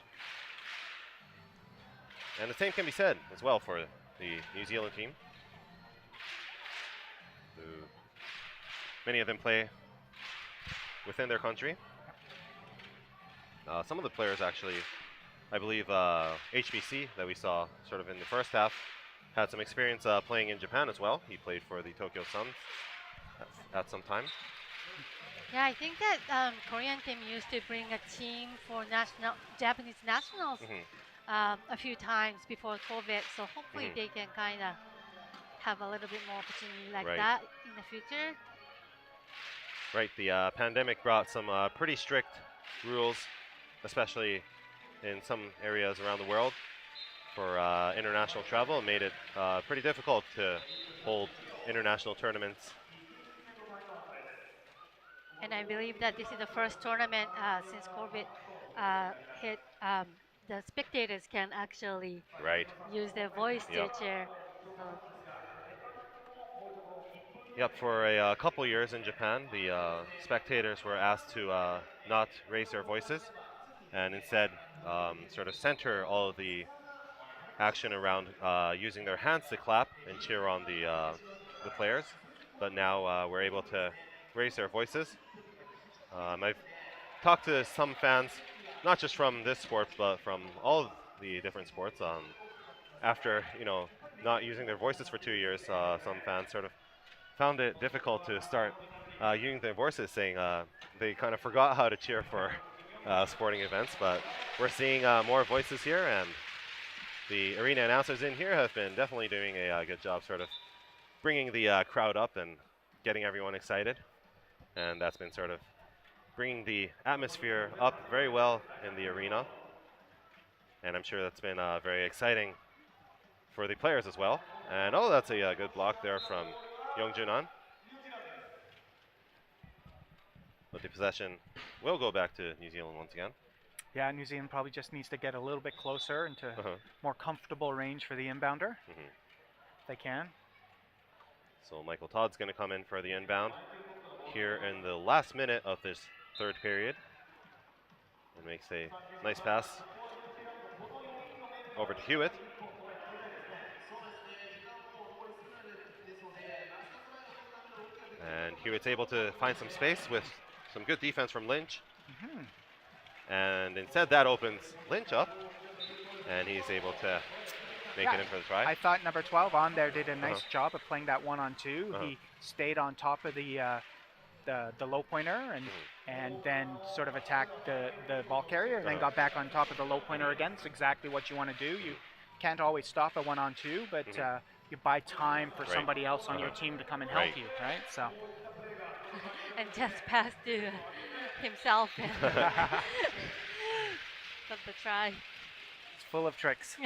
And the same can be said as well for the New Zealand team, who many of them play within their country. Some of the players actually, I believe HBC that we saw sort of in the first half had some experience playing in Japan as well. He played for the Tokyo Suns at some time. Yeah, I think that Korean team used to bring a team for Japanese nationals a few times before COVID. So hopefully they can kind of have a little bit more opportunity like that in the future. Right, the pandemic brought some pretty strict rules, especially in some areas around the world, for international travel. It made it pretty difficult to hold international tournaments. And I believe that this is the first tournament since COVID hit. The spectators can actually use their voice to cheer. Yep, for a couple years in Japan, the spectators were asked to not raise their voices and instead sort of center all of the action around using their hands to clap and cheer on the players. But now we're able to raise their voices. I've talked to some fans, not just from this sport, but from all of the different sports. After, you know, not using their voices for 2 years, some fans sort of found it difficult to start using their voices, saying they kind of forgot how to cheer for sporting events. But we're seeing more voices here, and the arena announcers in here have been definitely doing a good job sort of bringing the crowd up and getting everyone excited. And that's been sort of bringing the atmosphere up very well in the arena. And I'm sure that's been very exciting for the players as well. And oh, that's a good block there from Youngjunan. But the possession will go back to New Zealand once again. Yeah, New Zealand probably just needs to get a little bit closer into more comfortable range for the inbounder, if they can. So Michael Todd's going to come in for the inbound here in the last minute of this third period. And makes a nice pass over to Hewitt. And Hewitt's able to find some space with some good defense from Lynch. And instead that opens Lynch up, and he's able to make it in for the try. I thought number 12 on there did a nice job of playing that 1-on-2. He stayed on top of the low pointer and then sort of attacked the ball carrier and then got back on top of the low pointer again. It's exactly what you want to do. You can't always stop a 1-on-2, but you buy time for somebody else on your team to come and help you, right? So. And just pass to himself and got the try. It's full of tricks.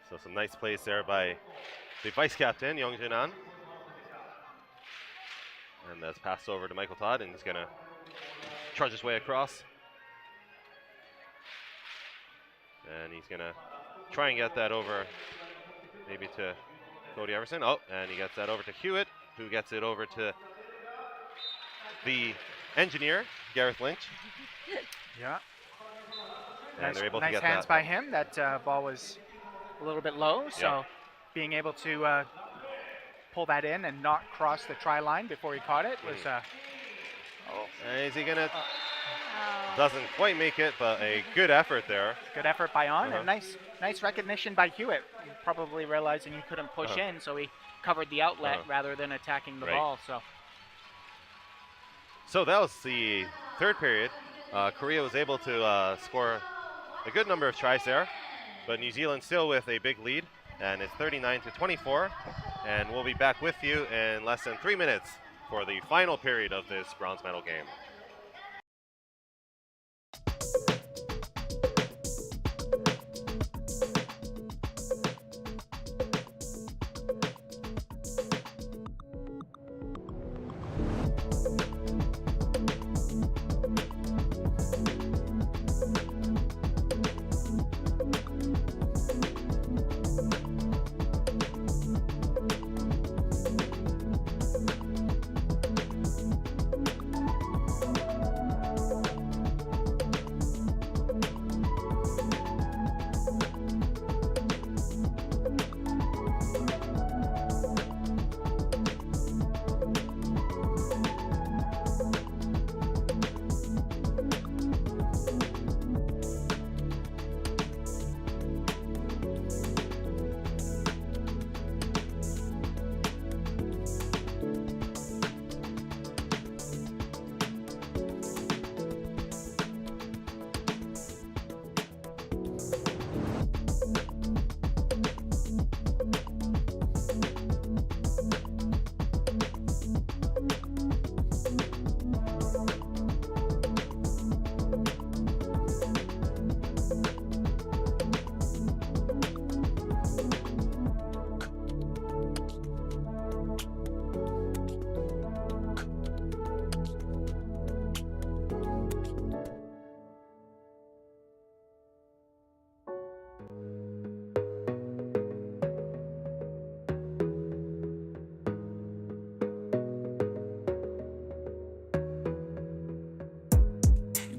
So some nice plays there by the vice captain, Youngjunan. And that's passed over to Michael Todd, and he's going to trudge his way across. And he's going to try and get that over maybe to Cody Everson. Oh, and he gets that over to Hewitt, who gets it over to the engineer, Gareth Lynch. Yeah. And they're able to nice get hands that. by him. That ball was a little bit low, so being able to pull that in and not cross the try line before he caught it was. Is he gonna? Doesn't quite make it, but a good effort there. Good effort by On, and nice recognition by Hewitt. Probably realizing he couldn't push in, so he covered the outlet rather than attacking the ball. So that was the third period. Korea was able to score a good number of tries there, but New Zealand still with a big lead, and it's 39-24. And we'll be back with you in less than 3 minutes for the final period of this bronze medal game.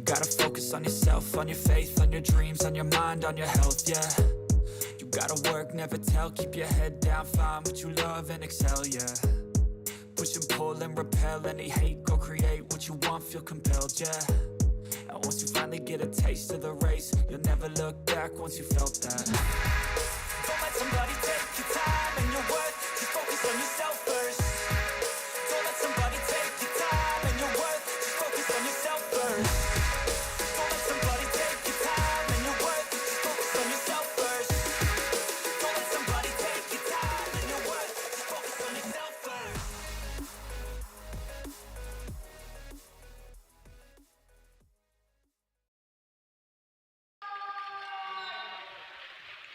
Gotta focus on yourself, on your faith, on your dreams, on your mind, on your health, yeah. You gotta work, never tell, keep your head down, find what you love and excel, yeah. Push and pull and repel any hate, go create what you want, feel compelled, yeah. And once you finally get a taste of the race, you'll never look back once you felt that. Don't let somebody take your time and your worth. Just focus on yourself first. Don't let somebody take your time and your worth. Just focus on yourself first. Don't let somebody take your time and your worth. Just focus on yourself first. Don't let somebody take your time and your worth. Just focus on yourself first.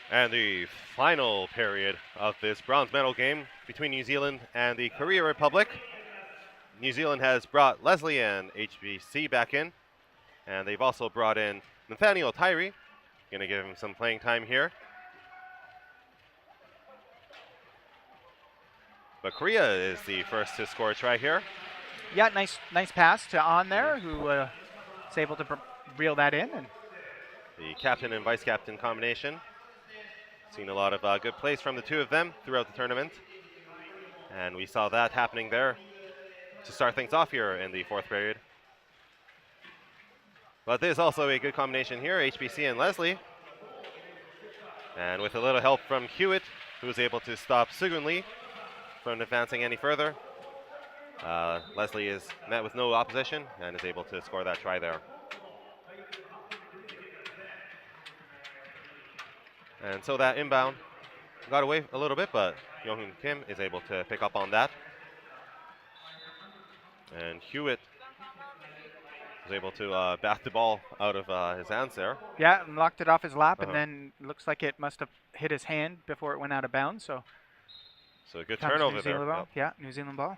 And the final period of this bronze medal game between New Zealand and the Korea Republic. New Zealand has brought Leslie and HBC back in, and they've also brought in Nathaniel Tyree. Going to give him some playing time here. But Korea is the first to score a try here. Yeah, nice pass to On there, who is able to reel that in. And the captain and vice captain combination. Seen a lot of good plays from the two of them throughout the tournament. And we saw that happening there to start things off here in the fourth period. But there's also a good combination here, HBC and Leslie. And with a little help from Hewitt, who was able to stop Sugun Lee from advancing any further. Leslie is met with no opposition and is able to score that try there. And so that inbound got away a little bit, but Young-Hoon Kim is able to pick up on that. And Hewitt was able to bat the ball out of his hands there. yeah, and locked it off his lap, and then looks like it must have hit his hand before it went out of bounds. So a good turnover New there. Zealand ball. Yeah, New Zealand ball.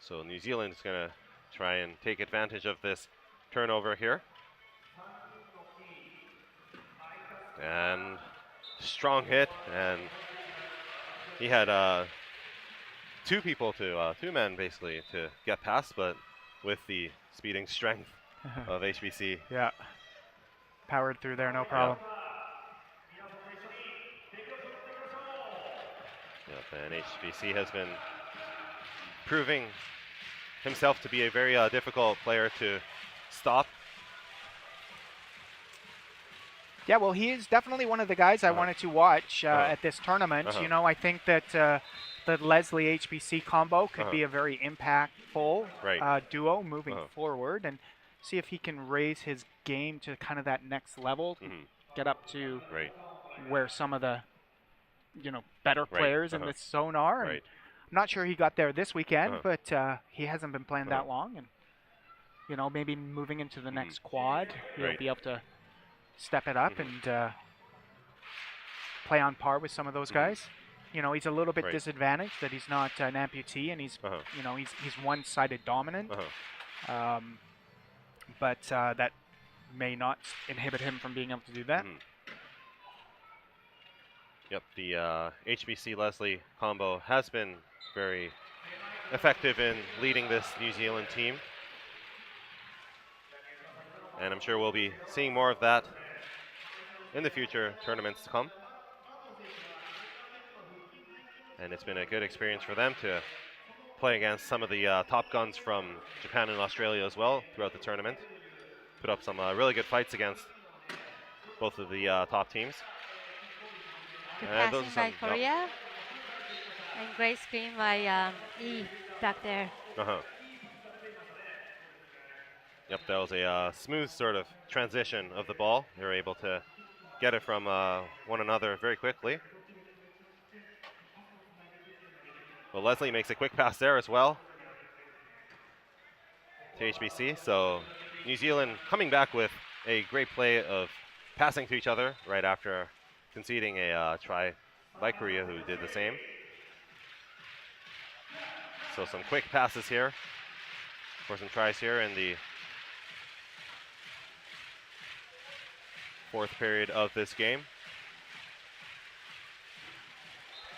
So New Zealand is going to try and take advantage of this turnover here. And strong hit, and he had two men basically to get past, but with the speeding strength of HBC. Yeah, powered through there, no problem. Yep, and HBC has been proving himself to be a very difficult player to stop. Yeah, well, he is definitely one of the guys I wanted to watch at this tournament. You know, I think that the Leslie HBC combo could be a very impactful duo moving forward, and see if he can raise his game to kind of that next level, get up to where some of the better players in this zone are. And I'm not sure he got there this weekend, but he hasn't been playing that long, and maybe moving into the next quad, he'll be able to step it up and play on par with some of those guys. He's a little bit disadvantaged that he's not an amputee, and he's he's one-sided dominant. But that may not inhibit him from being able to do that. Yep, the HBC Leslie combo has been very effective in leading this New Zealand team. And I'm sure we'll be seeing more of that in the future tournaments to come. And it's been a good experience for them to play against some of the top guns from Japan and Australia as well throughout the tournament. Put up some really good fights against both of the top teams. Good passing by Korea. And great screen by E back there. Yep, that was a smooth sort of transition of the ball. They were able to get it from one another very quickly. Well, Leslie makes a quick pass there as well to HBC. So New Zealand coming back with a great play of passing to each other right after conceding a try by Korea, who did the same. So some quick passes here for some tries here in the fourth period of this game.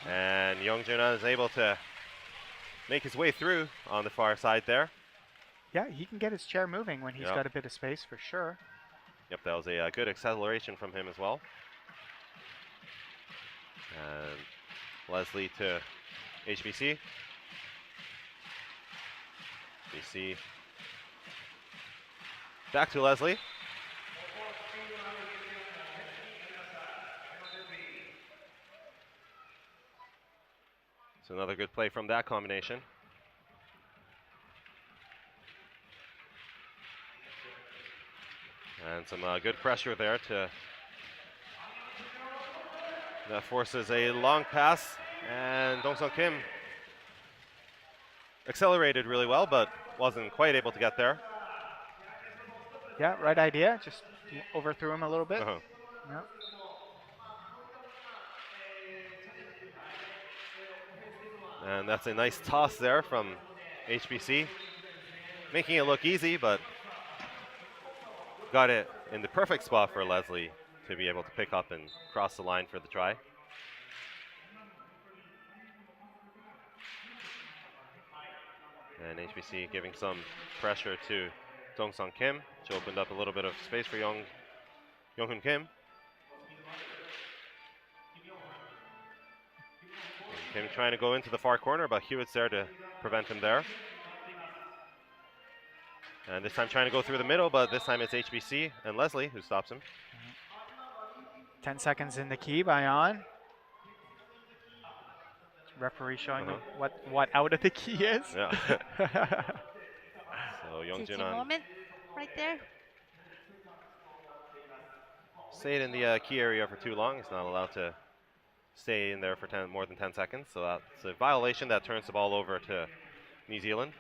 And Young-Jun is able to make his way through on the far side there. Yeah, he can get his chair moving when he's got a bit of space for sure. Yep, that was a good acceleration from him as well. And Leslie to HBC. BC. Back to Leslie. So another good play from that combination. And some good pressure there that forces a long pass, and Dong-Sung Kim accelerated really well, but wasn't quite able to get there. Yeah, right idea. Just overthrew him a little bit. Uh-huh. Yeah. And that's a nice toss there from HBC, making it look easy, but got it in the perfect spot for Leslie to be able to pick up and cross the line for the try. And HBC giving some pressure to Dong-Sung Kim, which opened up a little bit of space for Young-Hoon Kim. Kim trying to go into the far corner, but Hewitt's there to prevent him there. And this time trying to go through the middle, but this time it's HBC and Leslie who stops him. 10 seconds in the key by On. Referee showing what out of the key is. Yeah. So Youngjin on. Moment right there. Stayed in the key area for too long. He's not allowed to stay in there for more than 10 seconds. So that's a violation that turns the ball over to New Zealand.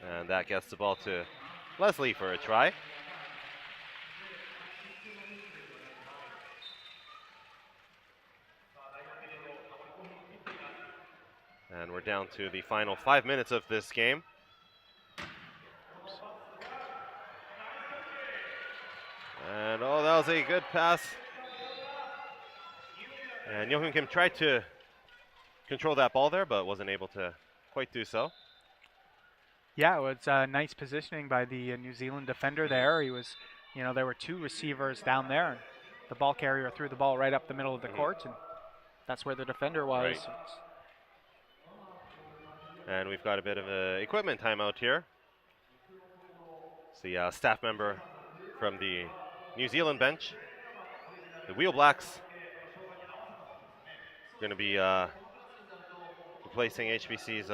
And that gets the ball to Leslie for a try. And we're down to the final 5 minutes of this game. And oh, that was a good pass. And Young-Hoon Kim tried to control that ball there, but wasn't able to quite do so. Yeah, it was nice positioning by the New Zealand defender there. He was, there were two receivers down there, and the ball carrier threw the ball right up the middle of the court, and that's where the defender was. Right. And we've got a bit of an equipment timeout here. It's the staff member from the New Zealand bench, the Wheel Blacks, going to be replacing HBC's.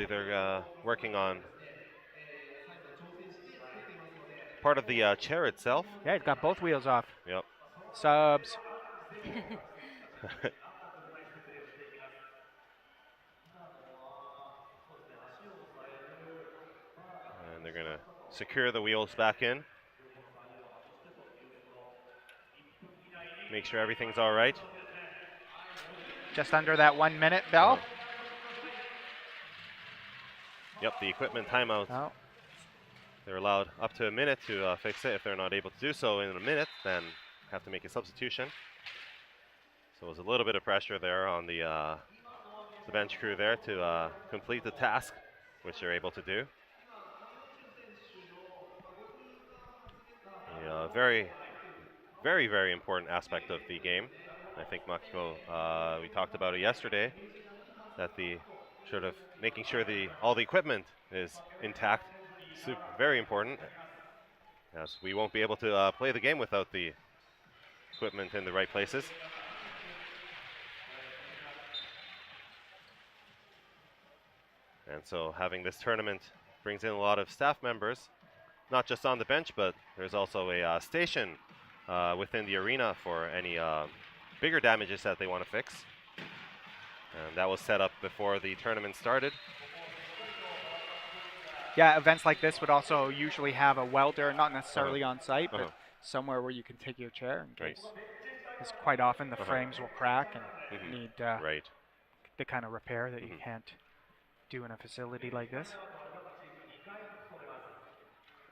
They're working on part of the chair itself. Yeah, it got both wheels off. Yep. Subs. And they're going to secure the wheels back in. Make sure everything's all right. Just under that 1 minute bell. Yep, the equipment timeout. Oh. They're allowed up to a minute to fix it. If they're not able to do so in a minute, then have to make a substitution. So there's a little bit of pressure there on the bench crew there to complete the task, which they're able to do. Very, very, very important aspect of the game. I think Makiko, we talked about it yesterday, that the sort of making sure all the equipment is intact, very important. As we won't be able to play the game without the equipment in the right places. And so having this tournament brings in a lot of staff members, not just on the bench, but there's also a station within the arena for any bigger damages that they want to fix. And that was set up before the tournament started. Yeah, events like this would also usually have a welder, not necessarily on site, but somewhere where you can take your chair in case. Because quite often the frames will crack and need the kind of repair that you can't do in a facility like this.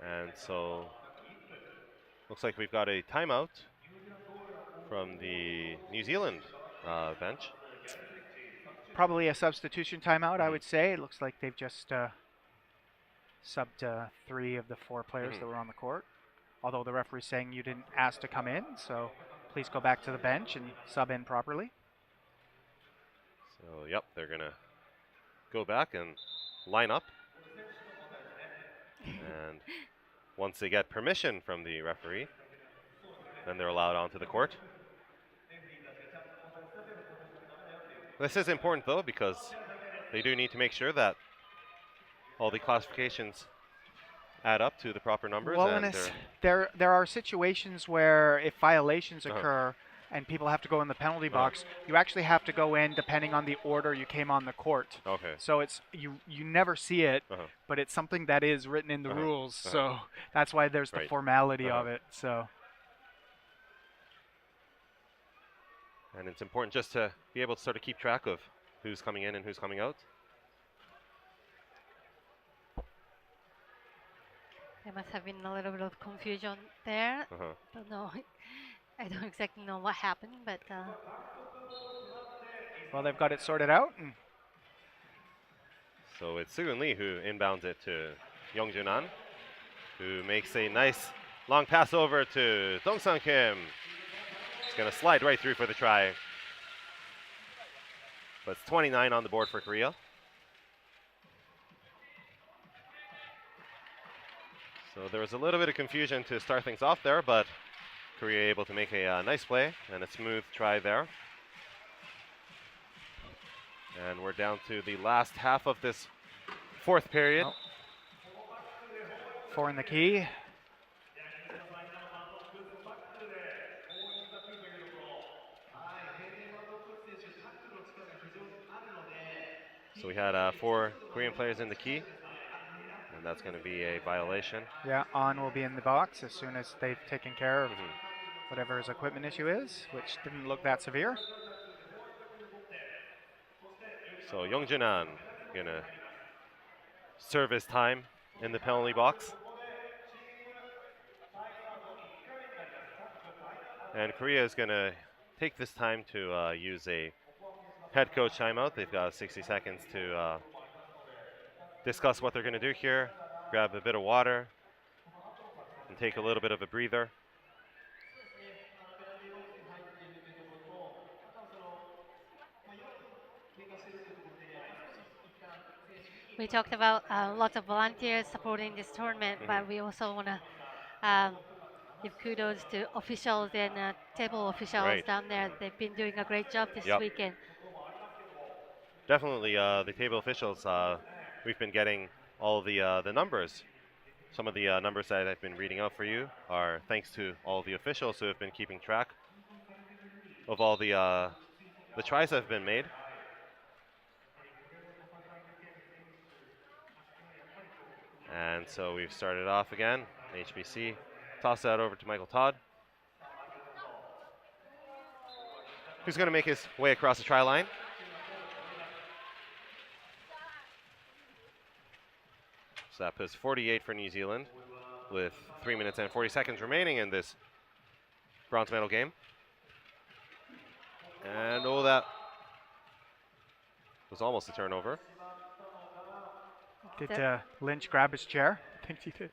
And so looks like we've got a timeout from the New Zealand bench. Probably a substitution timeout, I would say. It looks like they've just subbed 3 of the 4 players that were on the court. Although the referee's saying you didn't ask to come in, so please go back to the bench and sub in properly. So, yep, they're going to go back and line up. And once they get permission from the referee, then they're allowed onto the court. This is important, though, because they do need to make sure that all the classifications add up to the proper numbers. Well, and there are situations where if violations occur and people have to go in the penalty box, you actually have to go in depending on the order you came on the court. Okay. So it's you never see it, but it's something that is written in the rules. So that's why there's the formality of it. So. And it's important just to be able to sort of keep track of who's coming in and who's coming out. There must have been a little bit of confusion there. Don't know. I don't exactly know what happened, but. Well, they've got it sorted out. So it's Sugun Lee who inbounds it to Youngjun An, who makes a nice long pass over to Dong-Sang Kim. It's going to slide right through for the try. But it's 29 on the board for Korea. So there was a little bit of confusion to start things off there, but Korea able to make a nice play and a smooth try there. And we're down to the last half of this fourth period. 4 in the key. So we had 4 Korean players in the key, and that's going to be a violation. Yeah, An will be in the box as soon as they've taken care of whatever his equipment issue is, which didn't look that severe. So Youngjun An going to serve his time in the penalty box. And Korea is going to take this time to use a head coach timeout. They've got 60 seconds to discuss what they're going to do here, grab a bit of water, and take a little bit of a breather. We talked about lots of volunteers supporting this tournament, but we also want to give kudos to officials and table officials down there. They've been doing a great job this weekend. Definitely, the table officials, we've been getting all the numbers. Some of the numbers that I've been reading out for you are thanks to all the officials who have been keeping track of all the tries that have been made. And so we've started off again. HBC toss that over to Michael Todd, who's going to make his way across the try line. So that puts 48 for New Zealand with 3 minutes and 40 seconds remaining in this bronze medal game. And that was almost a turnover. Did Lynch grab his chair? I think he did.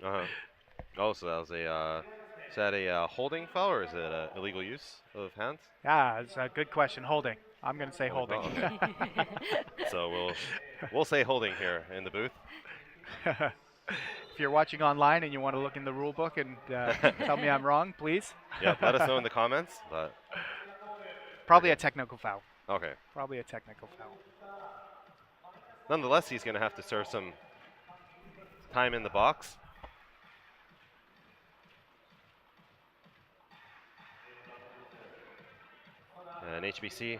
Oh, so that was is that a holding foul or is it illegal use of hands? Yeah, it's a good question. Holding. I'm going to say holding. Oh, okay. So we'll say holding here in the booth. If you're watching online and you want to look in the rule book and tell me I'm wrong, please. Yeah, let us know in the comments. But probably a technical foul. Okay. Probably a technical foul. Nonetheless, he's going to have to serve some time in the box. And HBC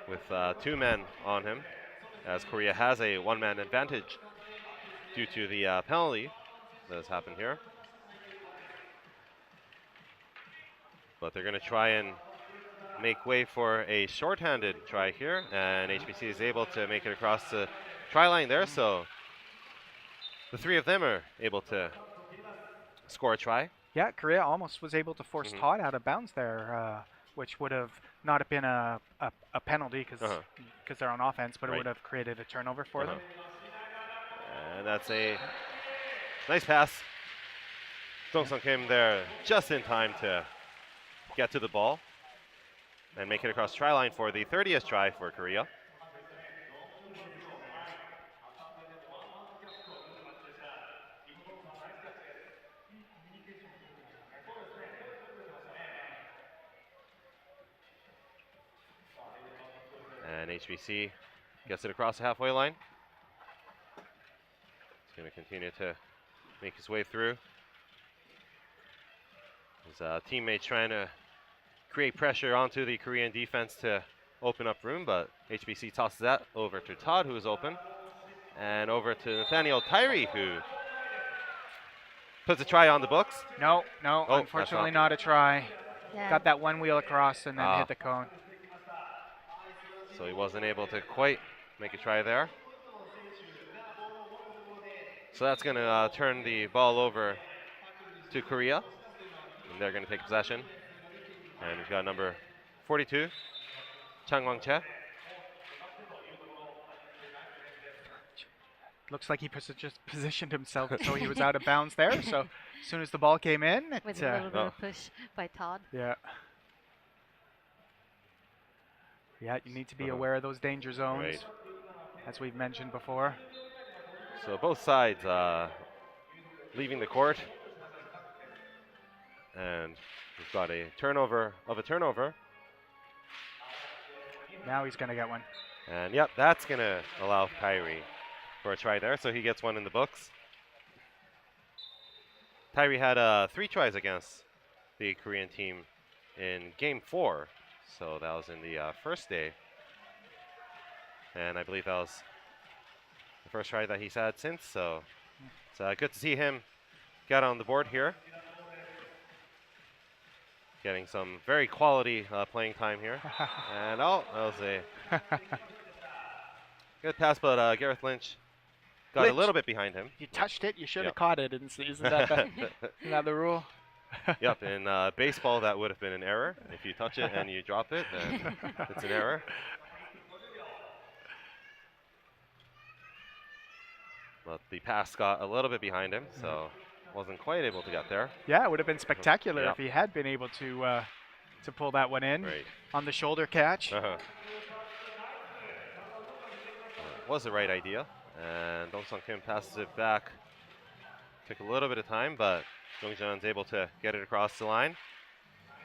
with 2 men on him, as Korea has a 1-man advantage due to the penalty that has happened here. But they're going to try and make way for a shorthanded try here, and HBC is able to make it across the try line there, so the 3 of them are able to score a try. Yeah, Korea almost was able to force Todd out of bounds there, which would have not have been a penalty because they're on offense, but it would have created a turnover for them. And that's a nice pass. Dong-Sang Kim there just in time to get to the ball. and make it across try line for the 30th try for Korea. And HBC gets it across the halfway line. He's going to continue to make his way through. His teammates trying to create pressure onto the Korean defense to open up room, but HBC tosses that over to Todd, who is open, and over to Nathaniel Tyree, who puts a try on the books. No, Oh, unfortunately not a try. Yeah. Got that one wheel across and then hit the cone. So he wasn't able to quite make a try there. So that's going to turn the ball over to Korea, and they're going to take possession. And we've got number 42, Chang Wang-che. Looks like he just positioned himself so he was out of bounds there. So as soon as the ball came in, with a little bit of push by Todd. Yeah. Yeah, you need to be aware of those danger zones, as we've mentioned before. So both sides leaving the court. And we've got a turnover of a turnover. Now he's going to get one. And yep, that's going to allow Tyree for a try there, so he gets one in the books. Tyree had 3 tries against the Korean team in Game 4. So that was in the first day. And I believe that was the first try that he's had since. So it's good to see him get on the board here. Getting some very quality playing time here. And that was a good pass, but Gareth Lynch got a little bit behind him. You touched it, you should have caught it. Isn't that the rule? Yep, in baseball that would have been an error. If you touch it and you drop it, then it's an error. But the pass got a little bit behind him, so wasn't quite able to get there. Yeah, it would have been spectacular if he had been able to pull that one in on the shoulder catch. Was the right idea, and Dong Sung Kim passes it back. Took a little bit of time, but Jung Jeon's able to get it across the line.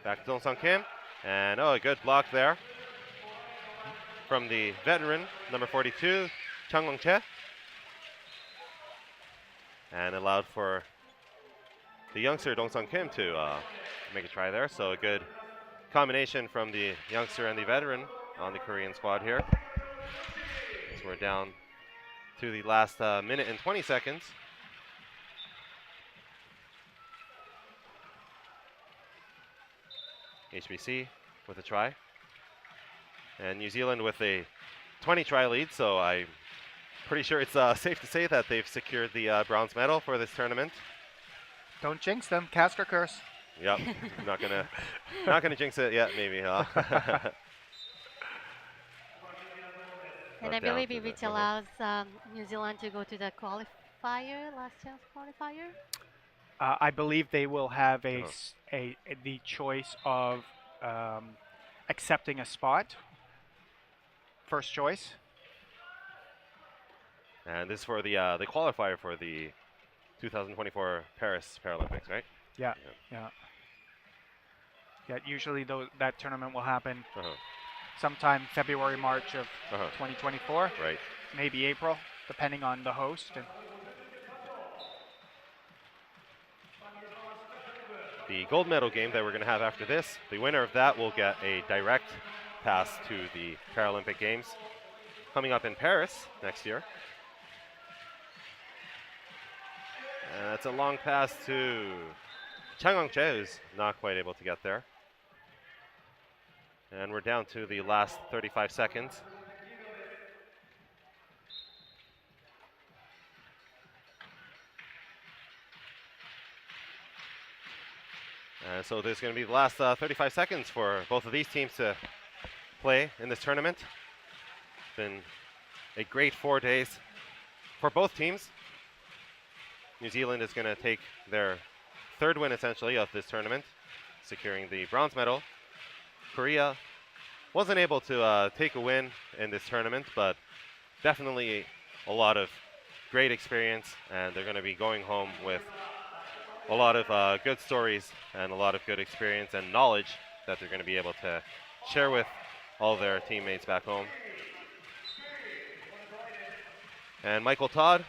Back to Dong Sung Kim, and a good block there from the veteran, number 42, Chang Wang-che, and allowed for the youngster Dong Sung Kim to make a try there. So a good combination from the youngster and the veteran on the Korean squad here. So we're down to the last minute and 20 seconds. HBC with a try. And New Zealand with a 20 try lead, so I'm pretty sure it's safe to say that they've secured the bronze medal for this tournament. Don't jinx them, cast or curse. Yep, not gonna jinx it yet, maybe, huh? And I believe it allows New Zealand to go to the qualifier, last chance qualifier. I believe they will have the choice of accepting a spot, first choice. And this is for the qualifier for the 2024 Paris Paralympics, right? Yeah. Usually that tournament will happen sometime February, March of 2024. Right. Maybe April, depending on the host. And the gold medal game that we're going to have after this, the winner of that will get a direct pass to the Paralympic Games coming up in Paris next year. And that's a long pass to Chang Wang-che, who's not quite able to get there. And we're down to the last 35 seconds. So there's going to be the last 35 seconds for both of these teams to play in this tournament. It's been a great 4 days for both teams. New Zealand is going to take their third win, essentially, of this tournament, securing the bronze medal. Korea wasn't able to take a win in this tournament, but definitely a lot of great experience, and they're going to be going home with a lot of good stories and a lot of good experience and knowledge that they're going to be able to share with all their teammates back home. And Michael Todd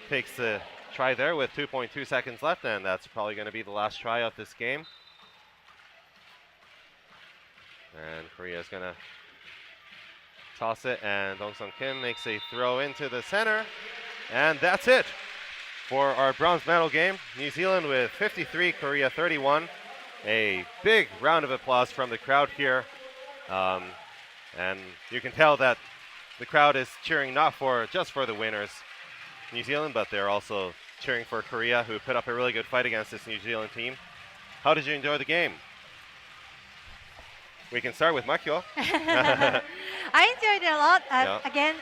takes the try there with 2.2 seconds left, and that's probably going to be the last try of this game. And Korea is going to toss it, and Dong Sung Kim makes a throw into the center, and that's it for our bronze medal game. New Zealand with 53, Korea 31. A big round of applause from the crowd here, and you can tell that the crowd is cheering not just for the winners, New Zealand, but they're also cheering for Korea, who put up a really good fight against this New Zealand team. How did you enjoy the game? We can start with Makiko. I enjoyed it a lot. Again,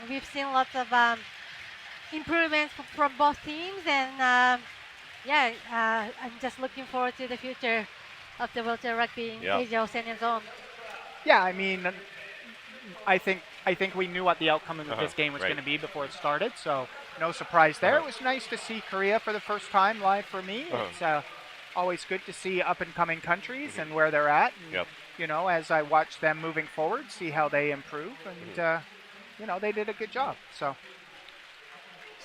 we've seen lots of improvements from both teams, and I'm just looking forward to the future of the wheelchair rugby in Asia-Oceania zone. Yeah, I mean, I think we knew what the outcome of this game was going to be before it started, so no surprise there. It was nice to see Korea for the first time live for me. It's always good to see up-and-coming countries and where they're at. And, you know, as I watch them moving forward, see how they improve, and you know, they did a good job. So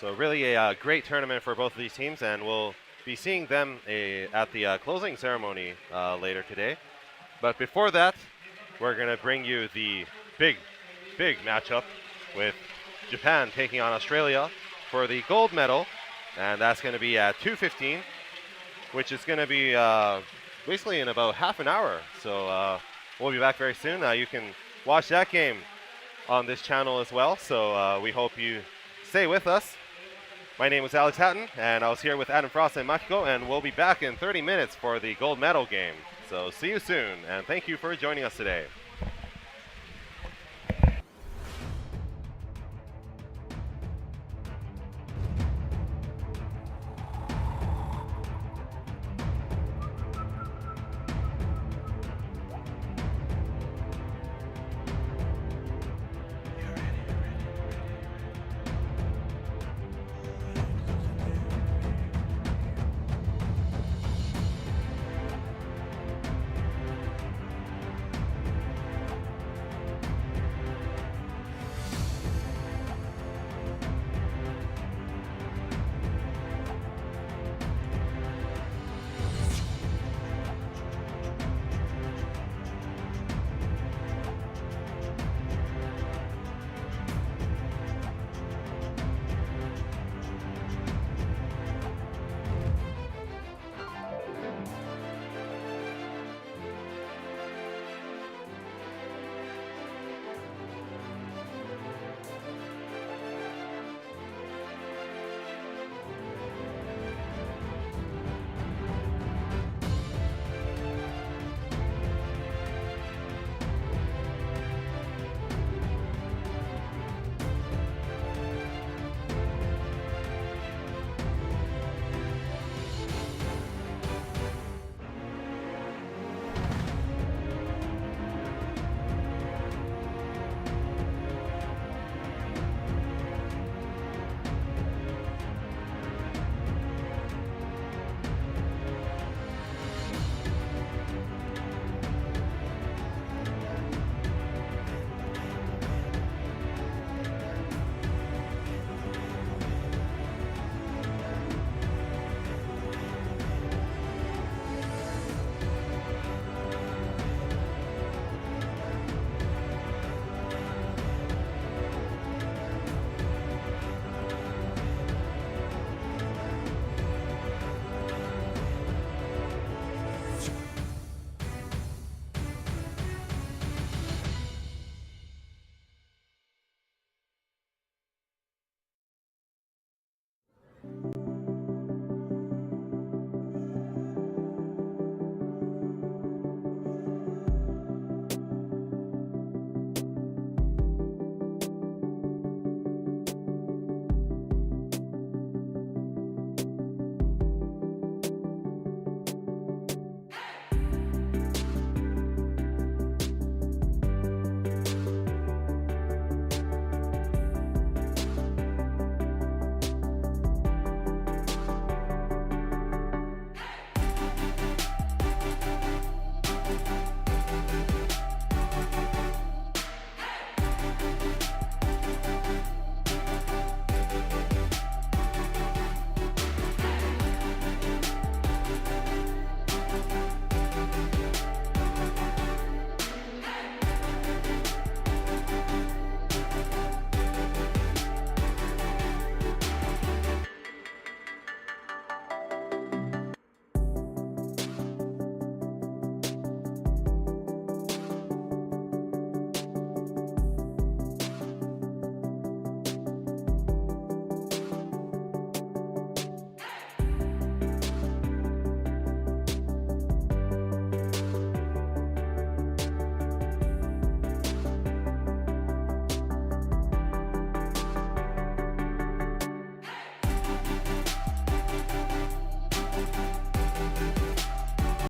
really a great tournament for both of these teams, and we'll be seeing them at the closing ceremony later today. But before that, we're going to bring you the big matchup with Japan taking on Australia for the gold medal, and that's going to be at 2:15, which is going to be basically in about half an hour. So we'll be back very soon. You can watch that game on this channel as well, so we hope you stay with us. My name is Alex Hatton, and I was here with Adam Frost and Makiko, and we'll be back in 30 minutes for the gold medal game. So see you soon, and thank you for joining us today.